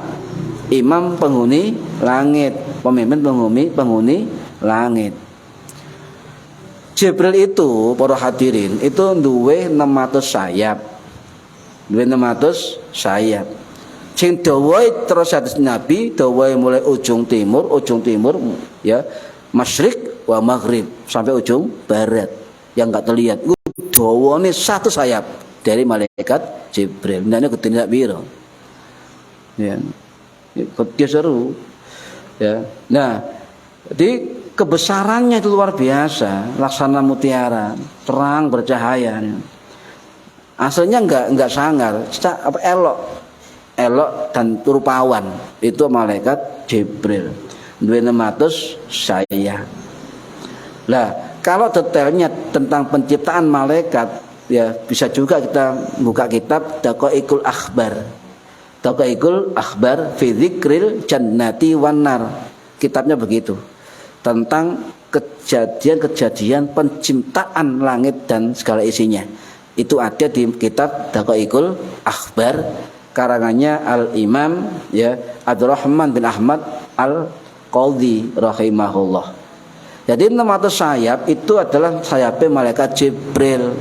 imam penghuni langit, pemimpin penghuni langit. Jibril itu, para hadirin, itu duwe 600 sayap. Duwe 600 sayap. Sing dawahe terus hadis Nabi, dawahe mulai ujung timur ya, masyrik wa maghrib sampai ujung barat yang enggak terlihat. Dawane satu sayap dari malaikat Jibril. Nah, ini ketindak biro. Ya. Dia seru. Ya. Nah, jadi kebesarannya itu luar biasa, laksana mutiara, terang bercahaya. Aslinya enggak sangar, elok dan rupawan. Itu malaikat Jibril. Duwe 600 sayap. Lah, kalau detailnya tentang penciptaan malaikat, ya bisa juga kita buka kitab Daqaiqul Akhbar. Daqaiqul Akhbar fi dzikril jannati wan nar. Kitabnya begitu. Tentang kejadian-kejadian penciptaan langit dan segala isinya. Itu ada di kitab Daqaiqul Akhbar karangannya Al-Imam ya Abdurrahman bin Ahmad Al-Qadhi rahimahullah. Jadi 600 sayap itu adalah sayapnya malaikat Jibril.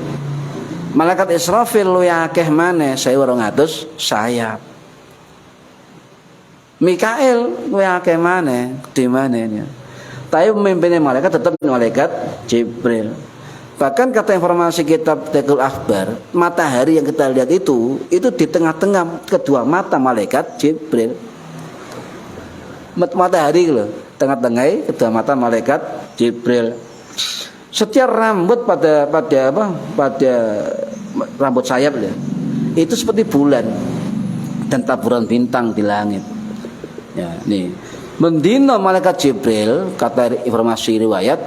Malaikat Israfil lu akeh maneh 1200 sayap. Mikail lu akeh maneh di maneh. Tapi pemimpinnya malaikat tetap malaikat Jibril. Bahkan kata informasi kitab Daqaiqul Akhbar, matahari yang kita lihat itu di tengah-tengah kedua mata malaikat Jibril. Matahari loh, tengah-tengah kedua mata malaikat Jibril. Setiap rambut pada rambut sayap ya, itu seperti bulan dan taburan bintang di langit. Ya, nih. Mendino malaikat Jibril kata informasi riwayat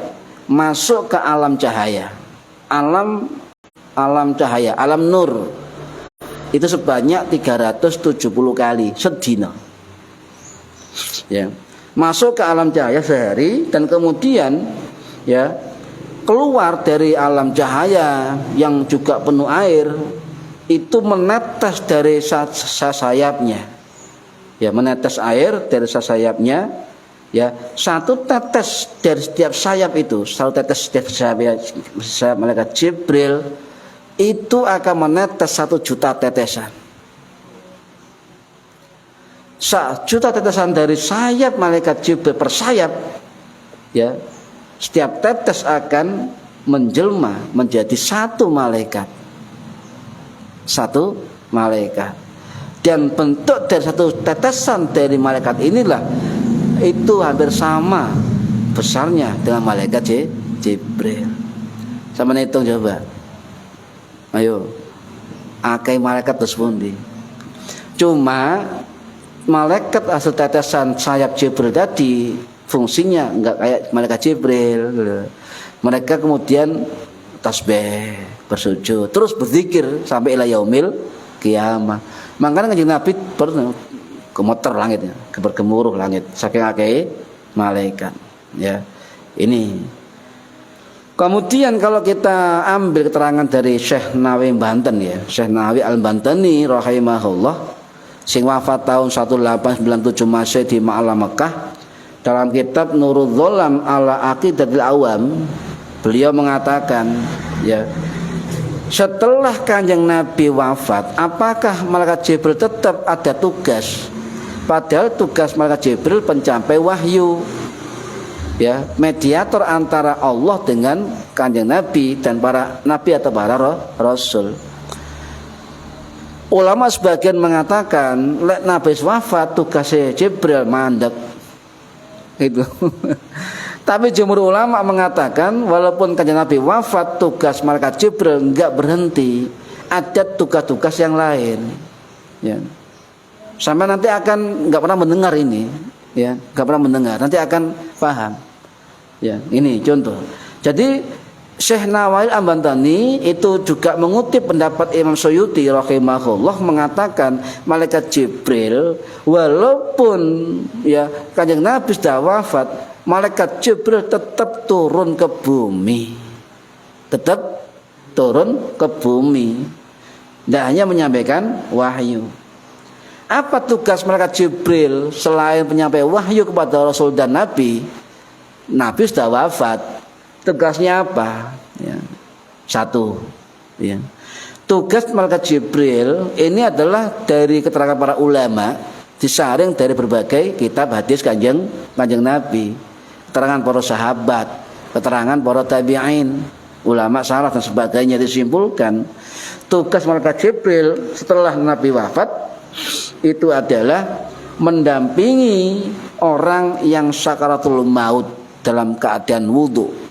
masuk ke alam cahaya. Alam cahaya, alam nur. Itu sebanyak 370 kali sedina. Ya. Masuk ke alam cahaya sehari dan kemudian ya keluar dari alam cahaya yang juga penuh air itu menetes dari sayapnya. Ya, menetes air dari sayapnya. Ya, satu tetes dari setiap sayap itu, satu tetes dari sayap malaikat Jibril itu akan menetes 1 juta tetesan. 1 juta tetesan dari sayap malaikat Jibril per sayap, ya, setiap tetes akan menjelma menjadi 1 malaikat. 1 malaikat. Dan bentuk dari 1 tetesan dari malaikat inilah itu hampir sama besarnya dengan malaikat Jibril. Sama hitung coba. Ayo. Akai malaikat terus pundi. Cuma malaikat asal tetesan sayap Jibril tadi fungsinya enggak kayak malaikat Jibril. Mereka kemudian tasbih, bersujud, terus berzikir sampai ila yaumil kiamah. Makanya Kanjeng Nabi pernah gemeter langitnya, bergemuruh langit saking akeh malaikat ya. Ini kemudian kalau kita ambil keterangan dari Syekh Nawawi Banten ya, Syekh Nawawi Al-Bantani rahimahullah sing wafat tahun 1897 Masehi di Ma'ala Mekah, dalam kitab Nurul Dzolam ala Aqidatil Awam beliau mengatakan ya, setelah Kanjeng Nabi wafat apakah malaikat Jibril tetap ada tugas? Padahal tugas malaikat Jibril pencampai wahyu, ya, mediator antara Allah dengan Kanjeng Nabi dan para nabi atau para rasul. Ulama sebagian mengatakan lek Nabi wafat tugasnya Jibril mandek itu. Tapi jumhur ulama mengatakan walaupun Kanjeng Nabi wafat tugas malaikat Jibril enggak berhenti, ada tugas-tugas yang lain, ya. Sampai nanti akan nggak pernah mendengar ini, ya, nggak pernah mendengar. Nanti akan paham, ya. Ini contoh. Jadi Syekh Nawawi Al-Bantani itu juga mengutip pendapat Imam Suyuti rahimahullah mengatakan malaikat Jibril walaupun ya Kanjeng Nabi sudah wafat, malaikat Jibril tetap turun ke bumi, tetap turun ke bumi. Tidak hanya menyampaikan wahyu. Apa tugas malaikat Jibril selain menyampaikan wahyu kepada Rasul dan Nabi? Nabi sudah wafat. Tugasnya apa? Ya. 1. Ya. Tugas malaikat Jibril ini adalah dari keterangan para ulama, disaring dari berbagai kitab hadis kanjeng Nabi, keterangan para sahabat, keterangan para tabi'in, ulama salaf dan sebagainya, disimpulkan tugas malaikat Jibril setelah Nabi wafat itu adalah mendampingi orang yang sakaratul maut dalam keadaan wudu.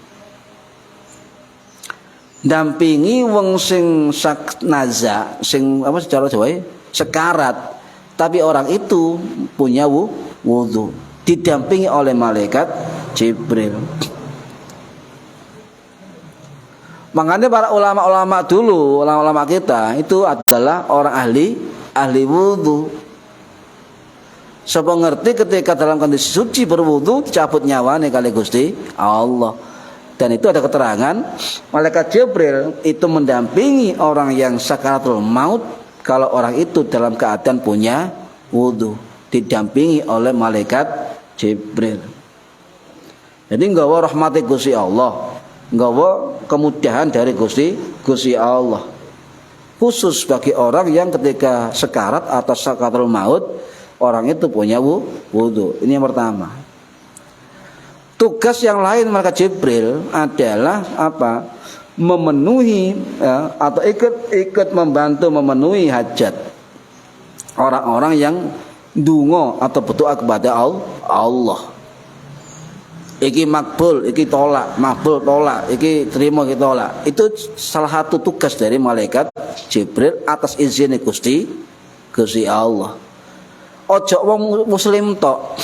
Dampingi wong sing naza, sing apa secara Jawa sekarat, tapi orang itu punya wudu, didampingi oleh malaikat Jibril. Makanya para ulama-ulama dulu, ulama-ulama kita itu adalah orang ahli wudu. Sapa ngerti ketika dalam kondisi suci berwudu dicabut nyawane kali Gusti Allah. Dan itu ada keterangan malaikat Jibril itu mendampingi orang yang sakaratul maut kalau orang itu dalam keadaan punya wudu, didampingi oleh malaikat Jibril. Jadi nggawa rahmati Gusti Allah, nggawa kemudahan dari Gusti Allah. Khusus bagi orang yang ketika sekarat atau sakaratul maut orang itu punya wudu. Ini yang pertama. Tugas yang lain malaikat Jibril adalah apa? Memenuhi atau ikut membantu memenuhi hajat orang-orang yang dungo atau berdoa kepada Allah. Iki makbul, iki tolak, makbul tolak, iki terima, iki tolak. Itu salah satu tugas dari malaikat Jibril atas izin Gusti Allah. Ojo wong muslim tok.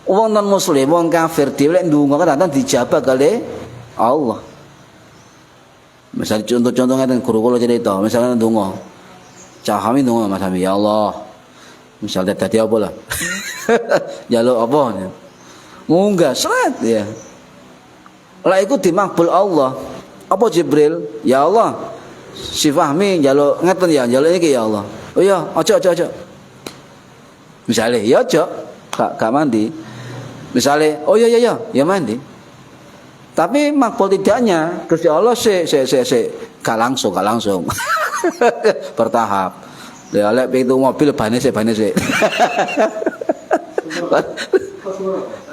Wong non muslim, wong kafir dhewe lek ndonga kadang dijabah kali Allah. Misalnya contoh-contoh ngeten guru kula cerita, misalnya ndonga. Cahami ndonga Mas Hami, ya Allah. Misalnya tadi apa lah? Jaluk apa? Munggah seret ya. Lah iku dimakbul Allah. Apa Jibril? Ya Allah. Si Fahmi jaluk ngeten ya, jaluk iki ya Allah. Oh iya, aja. Misalnya ya aja, gak mandi. Misalnya, oh iya ya mandi. Tapi makbul tidaknya Gusti Allah gak langsung. Bertahap. Ya lek pintu mobil bane sik.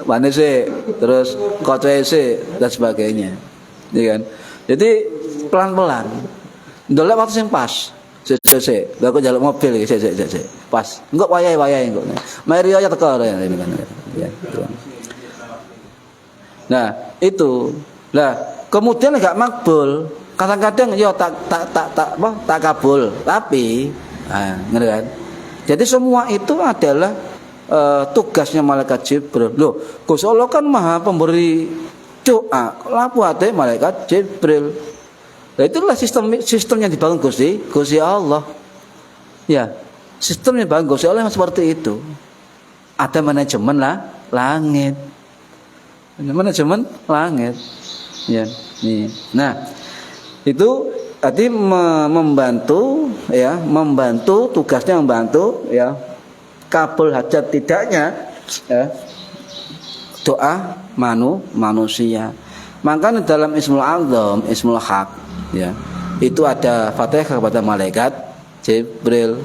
Bane sik, terus kocoe sik dan sebagainya. Iya kan? Jadi pelan-pelan. Ndolek waktu sing pas. Sik. Lah kok njaluk mobil iki sik. Pas. Engko wayahe engko. Mari ya teko ya ini kan. Ya, gitu. Nah, itu. Lah, kemudian enggak makbul. Kadang-kadang ya tak kabul, tapi ngerti kan? Jadi semua itu adalah tugasnya malaikat Jibril. Loh, Gusti Allah kan Maha pemberi doa. Lapu ate malaikat Jibril. Nah, itulah sistem yang dibangun Gusti Allah. Ya, sistem yang dibangun Gusti Allah seperti itu. Ada manajemen langit. Manajemen langit. Ya, nih. Nah, itu tadi membantu tugasnya membantu ya kabul hajat tidaknya ya, doa manusia. Makanya dalam Ismul Azam, Ismul Haq ya, itu ada Fatihah kepada malaikat Jibril.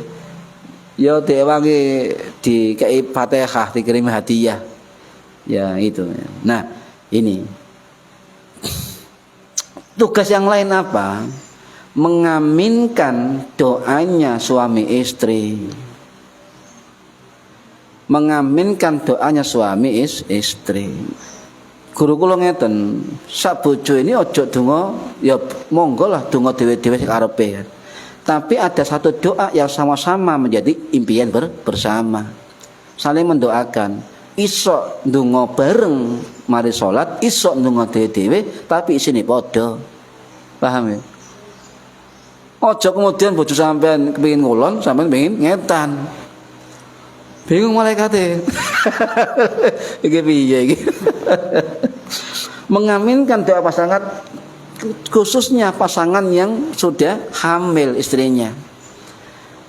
Ya diwangi dikei Fatihah, dikirimi hadiah. Ya itu. Nah, ini tugas yang lain apa? Mengaminkan doanya suami istri. Mengaminkan doanya suami istri. Guru kula ngeten, sak bojo ini ojo donga ya monggo lah donga dhewe-dhewe sing karepe. Tapi ada satu doa yang sama-sama menjadi impian bersama. Saling mendoakan. Isok ndonga bareng mari salat, isok ndonga dhewe-dhewe tapi isine padha. Paham ya? Ojo kemudian bojo sampean kepengin ngulon, sampean pengin ngetan. Bingung malaikate. Iki piye iki? Mengaminkan doa pasangan, khususnya pasangan yang sudah hamil istrinya,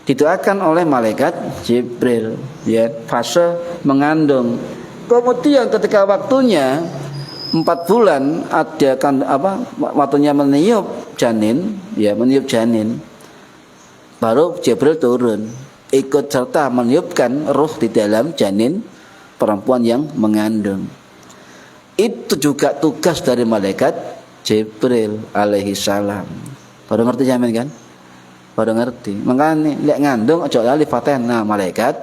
didoakan oleh malaikat Jibril ya, fase mengandung. Kemudian ketika waktunya 4 bulan ada kan waktunya meniup janin ya, meniup janin, baru Jibril turun ikut serta meniupkan ruh di dalam janin perempuan yang mengandung. Itu juga tugas dari malaikat Jibril alaihi salam. Baru ngerti jamin kan? Baru ngerti. Makanya lek ngandung aja lali Fatihah malaikat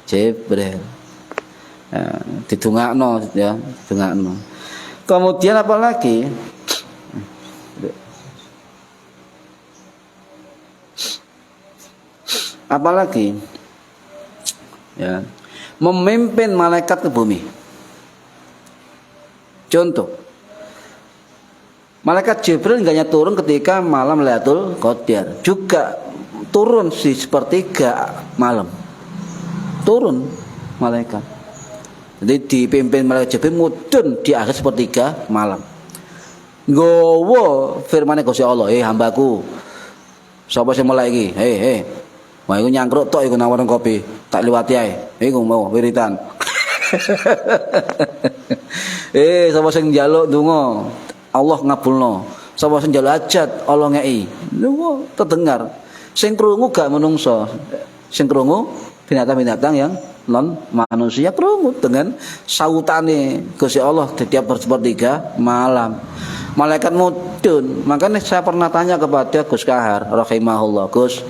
Jibril. Didongakno ya, dongakno. Kemudian apa lagi? Apalagi ya, memimpin malaikat ke bumi. Contoh, malaikat Jibril enggaknya turun ketika malam Lailatul Qadar, juga turun di sepertiga malam. Turun malaikat. Jadi dipimpin malaikat Jibril mudun di akhir sepertiga malam. Nggawa firman Gusti Allah, hambaku, sapa sing mulai iki? Wah iku nyangkruk tok iku nawarin kopi, tak liwati ae. Iku mau wiritan. Sapa sing njaluk donga, Allah ngabulno. Sapa sing njaluk hajat, Allah ngeki. Lho terdengar. Sing krungu gak menungso. Sing krungu binatang-binatang yang non manusia krungu dengan sautane Gusti Allah di tiap sepertiga malam. Malaikat mudun. Makanya saya pernah tanya kepada Gus Kahar rahimahullah, Gus,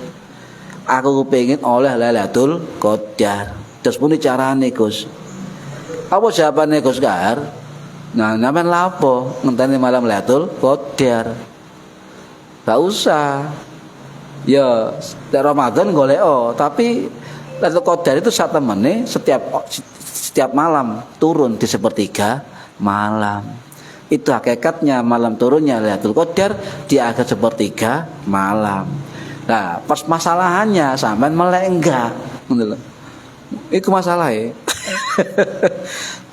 aku pengen oleh Lailatul Qadar. Terus pun carane Gus. Apa jawabannya Gus Kahar? Nah, sampean lapo ngenteni malam Lailatul Qadar? Gak usah. Ya, di Ramadan golek tapi Lailatul Qadar itu saat temene setiap malam turun di sepertiga malam. Itu hakikatnya malam turunnya Lailatul Qadar di akhir sepertiga malam. Nah, pas masalahannya sampean melek enggak, ngono lho. Iku masalahe.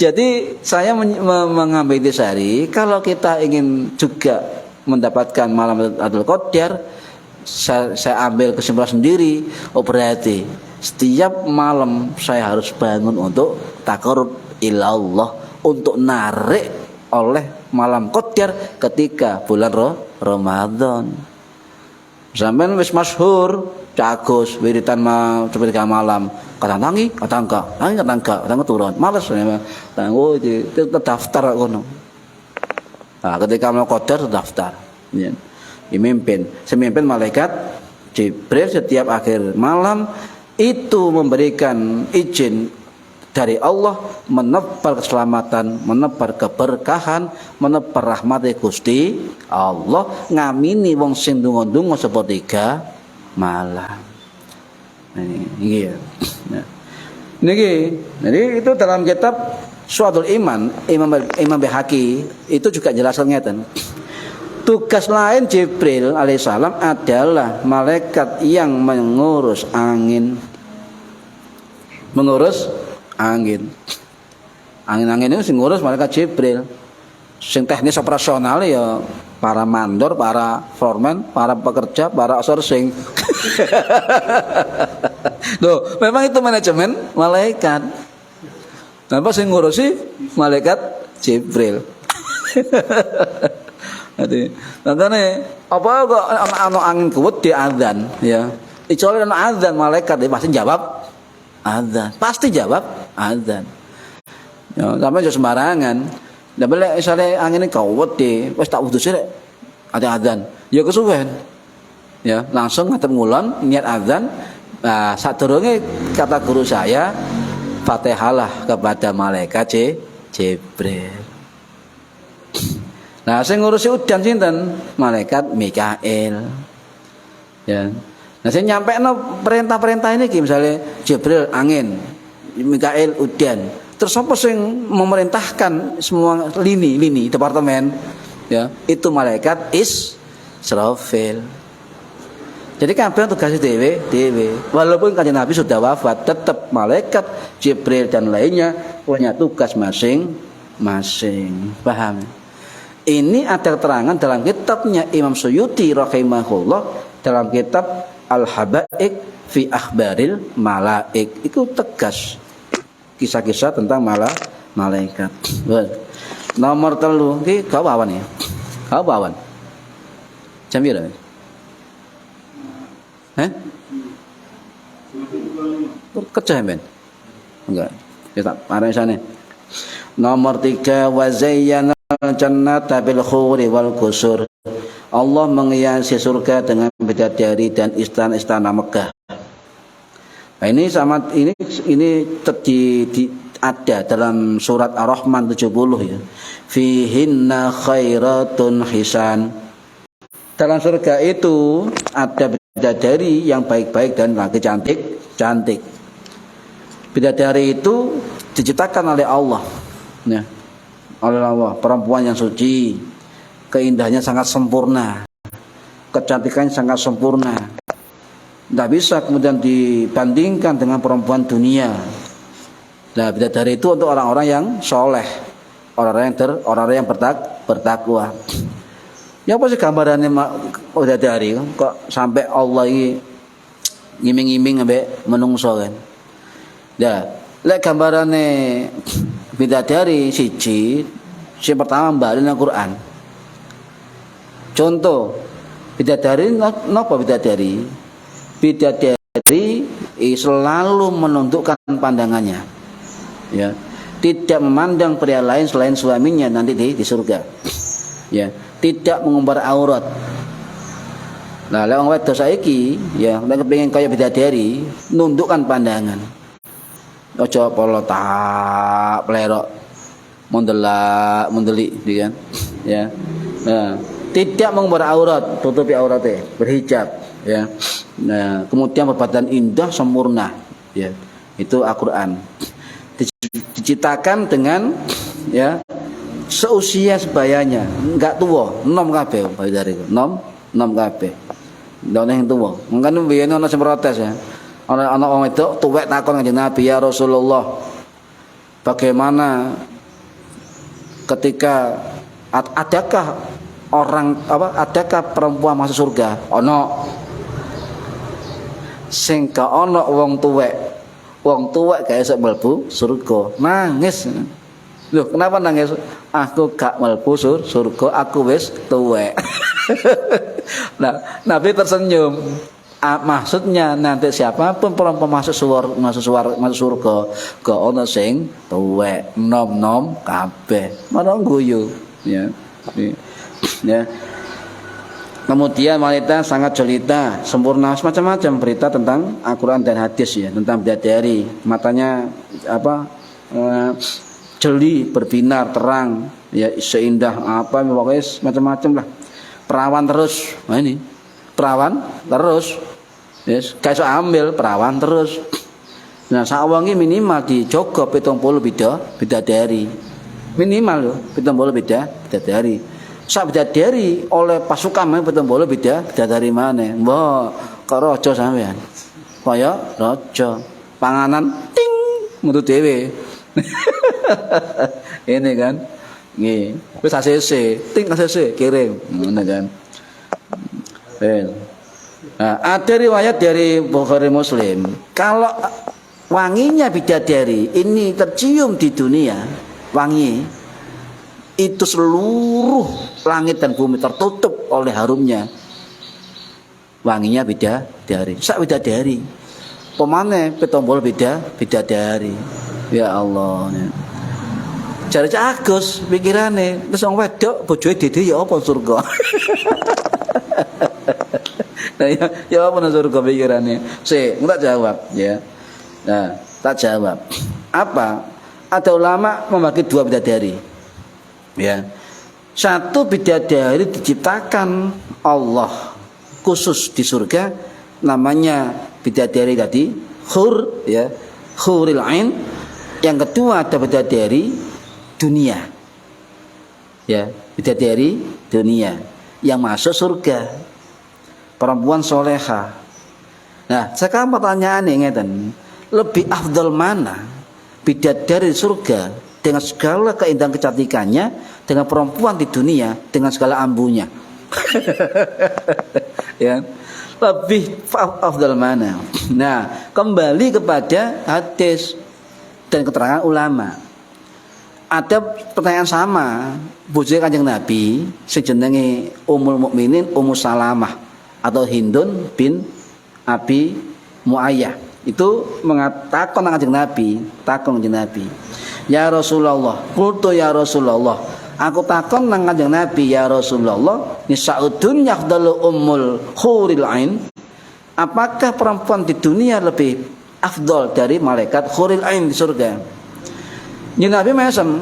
Jadi saya mengambil intisari, kalau kita ingin juga mendapatkan malam Lailatul Qadar, saya ambil kesimpulan sendiri. Oh berarti setiap malam saya harus bangun untuk taqarrub ilallah, untuk narik oleh malam Qadar ketika bulan Ramadan. Sampeyan wis masyhur cagus wiritan sepertiga malam, katangi turun. Males tanggo terdaftar ngono. Nah, ketika mau Qadar terdaftar. Ya. Semimpin malaikat Jibril setiap akhir malam itu memberikan izin dari Allah, menebar keselamatan, menebar keberkahan, menebar rahmat Gusti Allah, ngamini wong sing ndonga-ndonga sepertiga malam. Niki ya. Niki, jadi itu dalam kitab Su'adul Iman, Imam Baihaqi itu juga jelaskan ngeten. Tugas lain Jibril alaihissalam adalah malaikat yang mengurus angin. Angin itu sing ngurus malaikat Jibril. Sing teknis operasional ya para mandor, para foreman, para pekerja, para outsourcing. Loh, memang itu manajemen malaikat. Kenapa sing ngurusi malaikat Jibril? Jadi, makanya apa kok ana angin kuat di adzan ya. Kecuali ana adzan malaikat dia pasti jawab adzan. Pasti jawab adzan. Ya, sampai aja sembarangan. Ndak boleh misalnya angin kuat di wis tak wudu sirek ada adzan. Ya kesuwen. Ya, langsung ngadep ngulon niat adzan. Nah, sadurunge kata guru saya Fatihahlah kepada malaikat Jibril. Nah, sing ngurusi udan sinten? Malaikat Mikail. Ya. Nah, sing nyampekno perintah-perintah ini misalnya Jibril angin, Mikail udan. Terus apa sing memerintahkan semua lini departemen? Ya, itu malaikat Israfil. Jadi kabeh tugas dhewe. Walaupun kanjeng Nabi sudah wafat, tetap malaikat Jibril dan lainnya punya tugas masing-masing. Paham? Ini ada keterangan dalam kitabnya Imam Suyuti rahimahullah dalam kitab Al-Habaik fi Akhbaril Malaik. Itu tegas kisah-kisah tentang malaikat. Nomor 3 iki kau awan ya. Kau awan. Jam pira? Kerja men? Enggak. Kita arek sana. Nomor 3 wa zayyana al-jannata bil khuri wal qusur. Allah menghiasi surga dengan bidadari dan istana-istana Mekah. Nah, ini ada dalam surat Ar-Rahman 70 ya. Fihinna khairatun hisan. Dalam surga itu ada bidadari yang baik-baik dan lagi cantik. Bidadari itu diciptakan oleh Allah, ya, oleh Allah, perempuan yang suci, keindahannya sangat sempurna, kecantikannya sangat sempurna, tidak bisa kemudian dibandingkan dengan perempuan dunia. Nah, bidadari itu untuk orang-orang yang soleh, orang-orang yang bertakwa. Ya apa sih gambarannya bidadari? Kok sampai Allah ini ngiming-ngiming ambek menungso kan? Ya, lek gambarane bidadari siji, sing pertama bali nang Quran. Contoh, bidadari napa bidadari? Bidadari selalu menundukkan pandangannya. Ya, tidak memandang pria lain selain suaminya nanti di surga. Ya, tidak mengumbar aurat. Nah, lek wong wedok saiki ya nek kepengin kaya bidadari, nundukkan pandangan. Aja polo tak plerok mendelik gitu kan. Ya. Nah, tidak mengumbar aurat, tutupi auratnya, berhijab ya. Nah, kemudian berbadan indah sempurna ya. Itu Al-Qur'an. Diciptakan dengan ya seusia sebayanya, enggak tua, nom kabeh dari nom kabeh. Ndone sing tua. Mengkane biyen ana sing protes ya. Ana wong wedok tuwek takon Kanjeng Nabi, "Ya Rasulullah, bagaimana ketika adakah perempuan masuk surga?" Ono. Sing ka ono wong tuwek gak iso mlebu surga. Nangis. Loh, kenapa nangis? Aku gak mlebu surga, aku wis tuwek. Nah, Nabi tersenyum. Maksudnya nanti siapapun perempuan masuk surga gak ono sing tuwek, nom kabeh. Mana guyu ya. Ya. Kemudian wanita sangat jelita, sempurna, macam-macam berita tentang Al-Qur'an dan hadis ya, tentang bidadari. Matanya jeli, berbinar, terang, ya seindah apa pokoknya macam-macam lah. Perawan terus. Nah ini, perawan terus. Yes, kayak ambil perawan terus. Nah, sawangi minimal dijogo 70 bidadari. Minimal loh, 70 bidadari. Sak bidadari oleh pasukan 70 bidadari mana? Mbah, kok raja sampean. Kaya raja. Panganan ting metu dhewe. Ini kan. Nggih. Wis ACC, ting ACC kirim. Ngono kan. Nah, ada riwayat dari Bukhari Muslim, kalau wanginya bidadari ini tercium di dunia, wangi itu seluruh langit dan bumi tertutup oleh harumnya. Wanginya bidadari, sak bidadari. Pemane petombol bidadari. Ya Allah. Jare Cak Agus pikirane, terus wong wedok bojoe dede ya apa surga. Nah, ya apa nang surga pikirannya? Tak jawab ya. Nah, tak jawab. Apa? Ada ulama membagi dua bidadari. Ya. Satu bidadari diciptakan Allah khusus di surga, namanya bidadari tadi hur ya, huril ain. Yang kedua ada bidadari dunia. Ya, bidadari dunia yang masuk surga. Perempuan soleha. Nah, sekarang pertanyaannya ngeten, lebih afdal mana bidadari surga dengan segala keindahan kecantikannya dengan perempuan di dunia dengan segala ambunya? Ya, lebih afdal mana? Nah, kembali kepada hadis dan keterangan ulama. Ada pertanyaan sama, bojoe Kanjeng Nabi sing jenenge Ummul Mukminin Ummu Salamah atau Hindun bin Abi Muayyah itu mengatakan Kanjeng Nabi, "Ya Rasulullah, qultu ya Rasulullah, aku takon nang Kanjeng Nabi, ya Rasulullah, nisa'ud dunya afdalu ummul huril ain?" Apakah perempuan di dunia lebih afdal dari malaikat huril ain di surga? Ya Nabi mesem,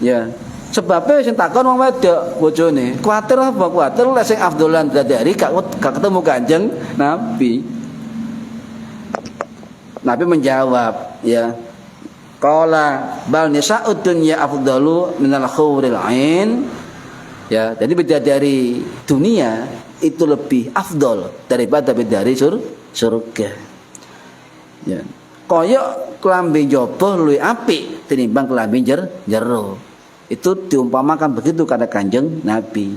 ya Sebabnya sing takon wong wedok bojone, kuwatir apa? Kuwatir lek sing afdolan dari gak ketemu Kanjeng Nabi. Nabi menjawab, ya. Qala bal nisa'ud dunya afdalu minal khuril ain. Ya, jadi bidadari dunia itu lebih afdol daripada bidadari surga. Ya. Koyok kelambi jaba luwih apik tinimbang kelambi jero. Itu diumpamakan begitu kata Kanjeng Nabi.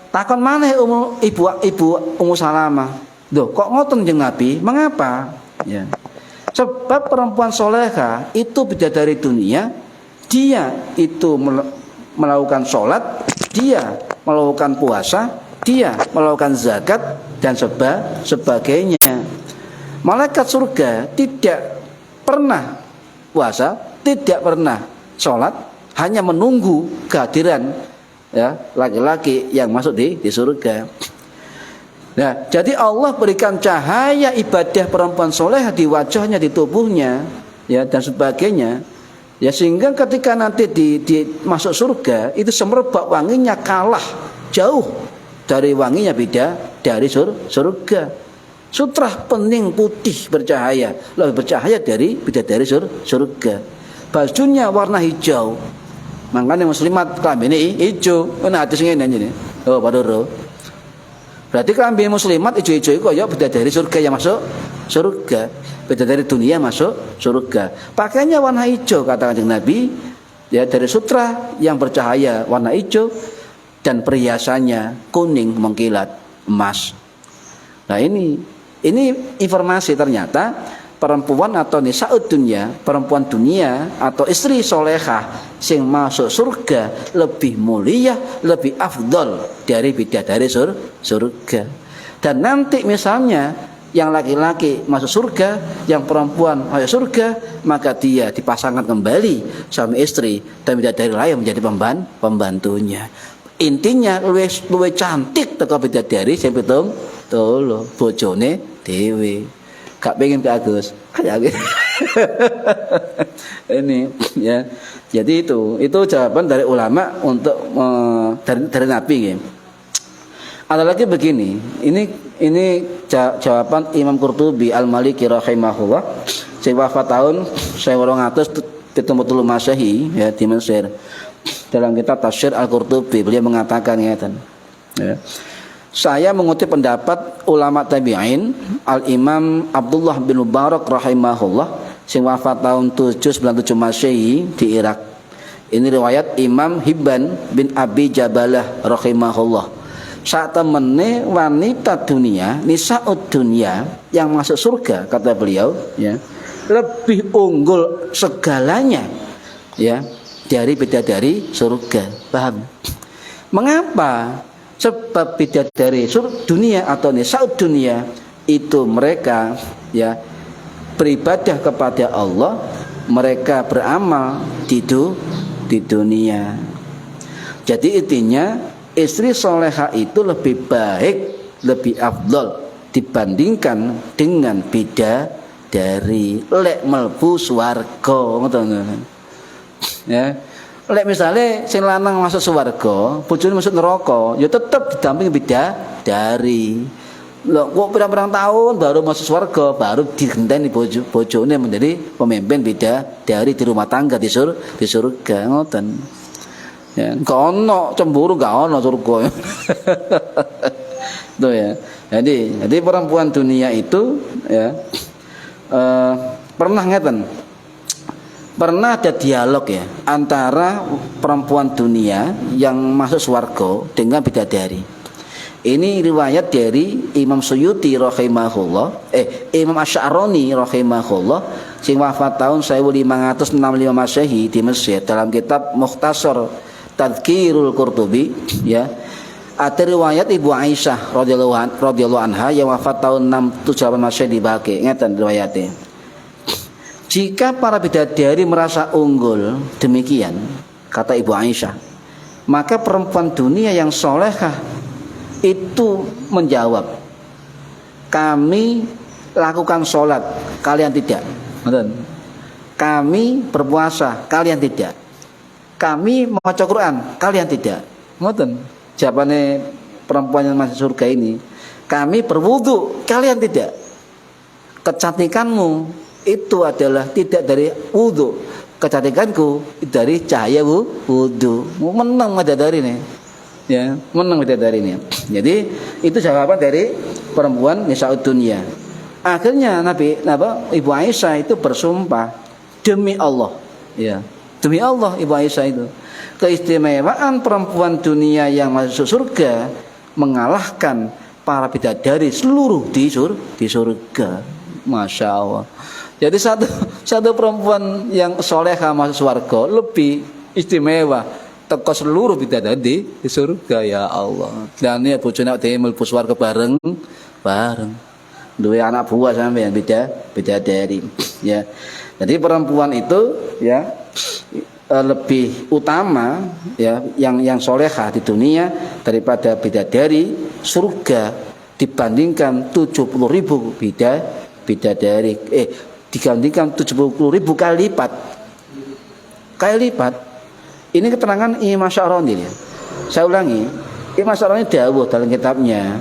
Takon maneh ibu Ummu Salamah. Loh, kok ngoten Kanjeng Nabi? Mengapa? Ya. Sebab perempuan soleha itu bidadari dunia, dia itu melakukan sholat, dia melakukan puasa, dia melakukan zakat dan sebagainya. Malaikat surga tidak pernah puasa, tidak pernah sholat, hanya menunggu kehadiran ya laki-laki yang masuk di surga. Nah, jadi Allah berikan cahaya ibadah perempuan soleh di wajahnya, di tubuhnya, ya dan sebagainya. Ya sehingga ketika nanti di masuk surga itu semerbak wanginya kalah jauh dari wanginya dari surga. Sutra pening putih bercahaya, lebih bercahaya dari bidadari surga. Bajunya warna hijau. Makanya muslimat klambine hijau. Ana hadis ngene iki. Oh, padha. Berarti klambi muslimat hijau-hijau iku ya bidadari surga yang masuk surga. Bidadari dunia masuk surga. Pakaiannya warna hijau kata Kanjeng Nabi, ya dari sutra yang bercahaya warna hijau dan perhiasannya kuning mengkilat emas. Nah, ini informasi ternyata perempuan atau nisa'ud dunya, perempuan dunia atau istri solehah sing masuk surga lebih mulia, lebih afdol dari bidadari surga. Dan nanti misalnya yang laki-laki masuk surga, yang perempuan masuk surga, maka dia dipasangkan kembali suami istri dan bidadari lain menjadi pembantunya. Intinya luwih cantik teko bidadari sing pitung tolo bojone dhewe. Gak pengen ke Agus. Kayak ini ya. Jadi itu jawaban dari ulama untuk dari Nabi ya. Ada lagi begini. Ini jawaban Imam Qurtubi Al-Maliki rahimahullah. Sing wafat tahun 1873 Masehi ya di Mesir. Dalam kitab Tafsir Al-Qurtubi beliau mengatakan ngeten. Ya. Saya mengutip pendapat ulama tabi'in Al-Imam Abdullah bin Mubarak rahimahullah sing wafat tahun 797 Masehi di Irak. Ini riwayat Imam Hibban bin Abi Jabalah rahimahullah. Saat temene wanita dunia, nisa'ud dunia yang masuk surga kata beliau ya, lebih unggul segalanya ya dari bidadari surga. Paham? Mengapa? Sebab bidadari dunia atau nisa'ud dunia itu mereka ya beribadah kepada Allah, mereka beramal di dunia. Jadi intinya istri soleha itu lebih baik, lebih afdol dibandingkan dengan bidadari lek mlebu swarga ngoten. Ya. Lek misale sing lanang masuk swarga, bojone masuk neraka, ya tetep didampingi bidadari. Lho kok pirang-pirang tahun baru masuk swarga, baru digenteni bojone menjadi pemimpin bidadari di rumah tangga di surga ngoten. Ya, gak ono cemburu, gak ono surga. Tuh ya. Jadi perempuan dunia itu ya pernah ngeten. Pernah ada dialog ya antara perempuan dunia yang masuk swarga dengan bidadari. Ini riwayat dari Imam Suyuti rahimahullah, Imam Asy'arani rahimahullah sing wafat tahun 1565 Masehi di Mesir dalam kitab Mukhtasar Tadhkirul Qurtubi ya. Ada riwayat Ibu Aisyah radhiyallahu anha yang wafat tahun 678 Masehi di Baqi. Ngeten riwayatnya. Jika para bidadari merasa unggul demikian, kata Ibu Aisyah, maka perempuan dunia yang solehah itu menjawab, kami lakukan sholat, kalian tidak. Kami berpuasa, kalian tidak. kami membaca Quran, kalian tidak. Ngoten. Jawabane perempuan yang masuk surga ini, kami berwudu, kalian tidak. Kecantikanmu itu adalah tidak dari wudu, kecantikanku dari cahaya wudu. Menang bidadari nih. Ya, menang bidadari nih. Jadi itu jawaban dari perempuan Nisa'ud Dunya. Akhirnya Ibu Aisyah itu bersumpah demi Allah, ya. Demi Allah Ibu Aisyah itu. Keistimewaan perempuan dunia yang masuk surga mengalahkan para bidadari seluruh di surga. Masya Allah. Jadi satu perempuan yang soleha masuk surga lebih istimewa teko seluruh bidadari di surga, ya Allah. Dan ya bojone dhewe mlebu surga bareng. Dua anak buah sampean bidadari, ya. Jadi perempuan itu ya lebih utama ya yang soleha di dunia daripada bidadari surga dibandingkan 70.000 bidadari dibandingkan 70.000 kali lipat. Ini keterangan Imam Sya'rani ya. Saya ulangi, Imam Sya'rani dawuh dalam kitabnya,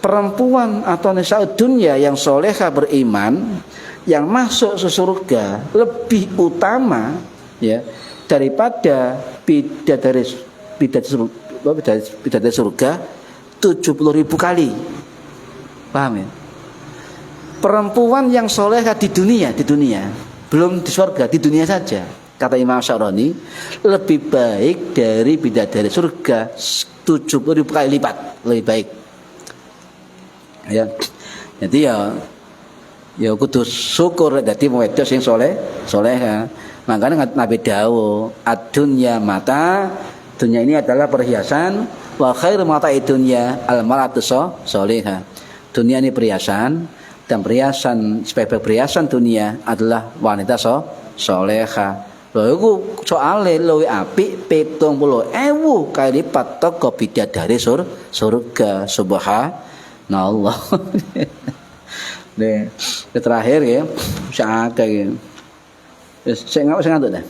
perempuan atau Nisa'ud Dunya yang soleha beriman yang masuk ke surga lebih utama ya daripada bidadari surga 70.000 kali. Paham ya? Perempuan yang soleha di dunia, belum di surga, di dunia saja, kata Imam Sya'rani, lebih baik dari bidadari surga 70.000 kali lipat, lebih baik. Ya. Jadi ya kudu syukur dadi wedok sing soleha. Makanya Nabi dawuh, ad-dunya mata, dunia ini adalah perhiasan, wa khairu mata'i dunya al-mar'atu sholiha. Dunia ini perhiasan, dan sebaik perhiasan dunia adalah wanita soleha. Lha iku soale luwih apik 70.000 kali lipat teko bidadari surga. Subhanallah. Nih, terakhir ya, sakake ya. Saya ngantuk dah.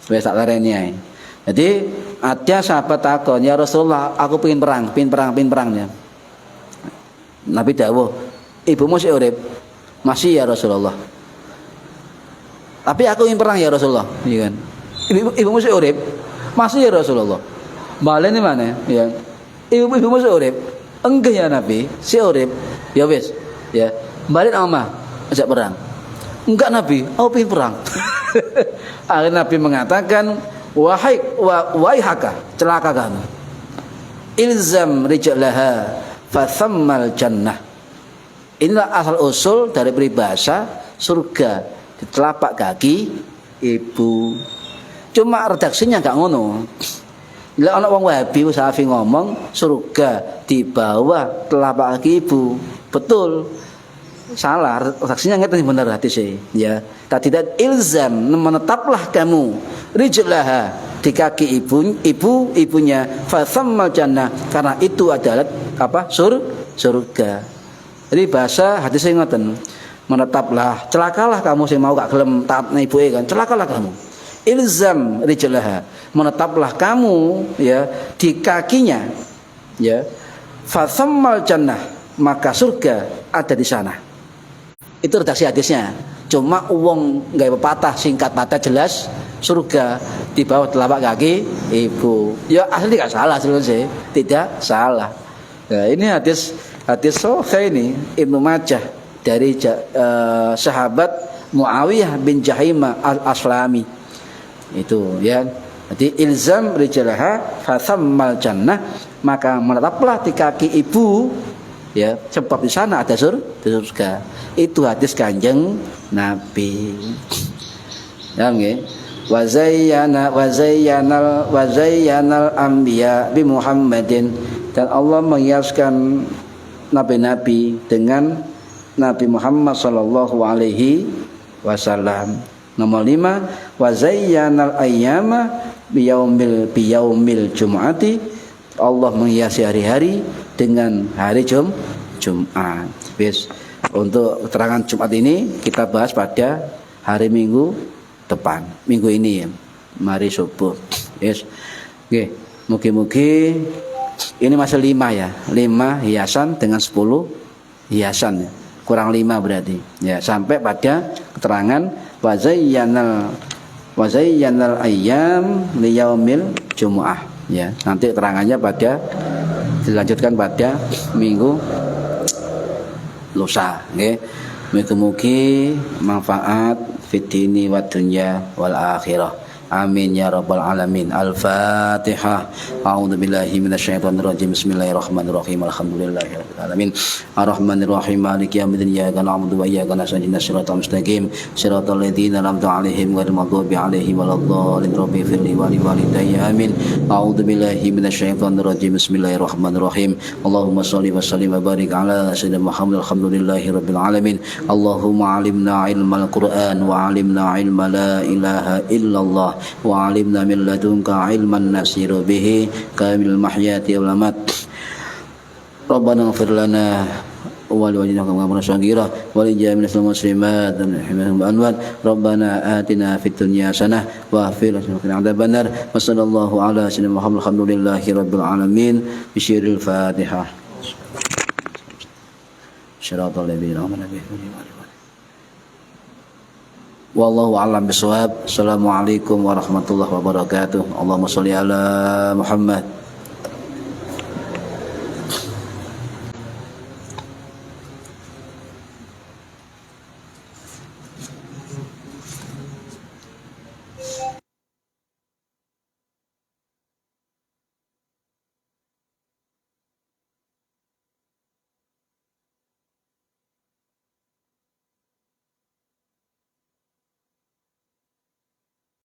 Wis tak lareni ae. Jadi ada sahabat takon, "Ya Rasulullah, aku pengen perang ya." Nabi dawuh, "Ibumu masih urip?" "Masih ya Rasulullah." "Tapi aku ingin perang ya Rasulullah." Iya kan? "Ibumu masih urip?" "Masih ya Rasulullah." "Balene mana?" Ya. "Ibumu masih urip?" "Enggak ya Nabi, si urip." "Ya wis." Ya, balik ama ajak perang. "Enggak Nabi, aku pengen perang." Akhirnya Nabi mengatakan, wahai haka, celaka kamu. Ilzam rijlaha fathammal jannah. Inilah asal usul dari peribahasa surga di telapak kaki ibu. Cuma redaksinya enggak ngono. Bila ana wong Wahabi Salafi ngomong surga di bawah telapak kaki ibu. Betul. Salah, redaksinya ngeten bener hadisnya ya. Tidak ilzam, menetaplah kamu rijlaha di kaki ibunya fathammal jannah, karena itu adalah apa? Surga. Jadi bahasa hadisnya ngoten. Menetaplah, celakalah kamu sing mau gak gelem taat ibuke kan. Celakalah kamu. Ilzam rijlaha, menetaplah kamu ya di kakinya ya. Fathammal jannah, maka surga ada di sana. Itu redaksi hadisnya. Cuma wong gawe pepatah singkat padat jelas surga di bawah telapak kaki ibu. Ya asli tidak salah sebenarnya, tidak salah. Nah, ini hadis sahih ini Ibnu Majah dari sahabat Muawiyah bin Jahimah al-Aslami. Itu ya. Jadi ilzam rijlaha fathammal jannah, maka menetaplah di kaki ibu ya, sebab di sana ada surga. Itu hadis Kanjeng Nabi. Ya nggih. Wa zayyanal anbiya bi Muhammadin, dan Allah menghiaskan nabi-nabi dengan Nabi Muhammad sallallahu alaihi wasallam. Nomor 5, wa zayyanal ayyama bi yaumil jumu'ati, Allah menghiasi hari-hari dengan hari Jumat. Bis. Untuk keterangan Jumat ini kita bahas pada hari Minggu depan, minggu ini ya. mari subuh. Yes. Oke, mugi-mugi ini masih 5 ya. 5 hiasan dengan 10 hiasan ya. Kurang 5 berarti. Ya, sampai pada keterangan wa zayyanal ayyam liyaumil jumu'ah. Ya, nanti keterangannya pada dilanjutkan pada minggu lusa. Nggih. Mugi-mugi manfaat fid dini wad dunya wal akhirah. Amin ya rabbal alamin. Al-Fatihah. A'udzu billahi minasyaitonir rajim. Bismillahirrahmanirrahim. Alhamdulillahirabbil alamin. Arrahmanir rahim. Maliki yaumiddin. Iyyaka na'budu wa iyyaka nasta'in. Shiratal mustaqim. Shiratal ladzina an'amta 'alaihim ghairil maghdubi 'alaihim waladdallin. Rabbi firli wa li walidayya. Amin. A'udzu billahi minasyaitonir rajim. Bismillahirrahmanirrahim. Allahumma shalli wa sallim wa barik ala sayyidina Muhammad. Alhamdulillahirabbil alamin. Allahumma 'allimna ilmal Qur'an wa 'allimna ilma la ilaha illallah. Wa alimna min ladunka ilman nasiru bihi kamil mahyati ulamat. Rabbana ighfir lana wa li walidina kama saghira wa li jami'il muslimat wa anwar. Rabbana atina fid dunya hasanah wa fil akhirati adzabannar. Wa sallallahu ala sayyidina Muhammad. Alhamdulillahi rabbil alamin. Bisyiril Fatihah. Syiratal ladzina an'amta 'alaihim. Wallahu a'lam bishawab. Assalamualaikum warahmatullahi wabarakatuh. Allahumma shalli ala Muhammad.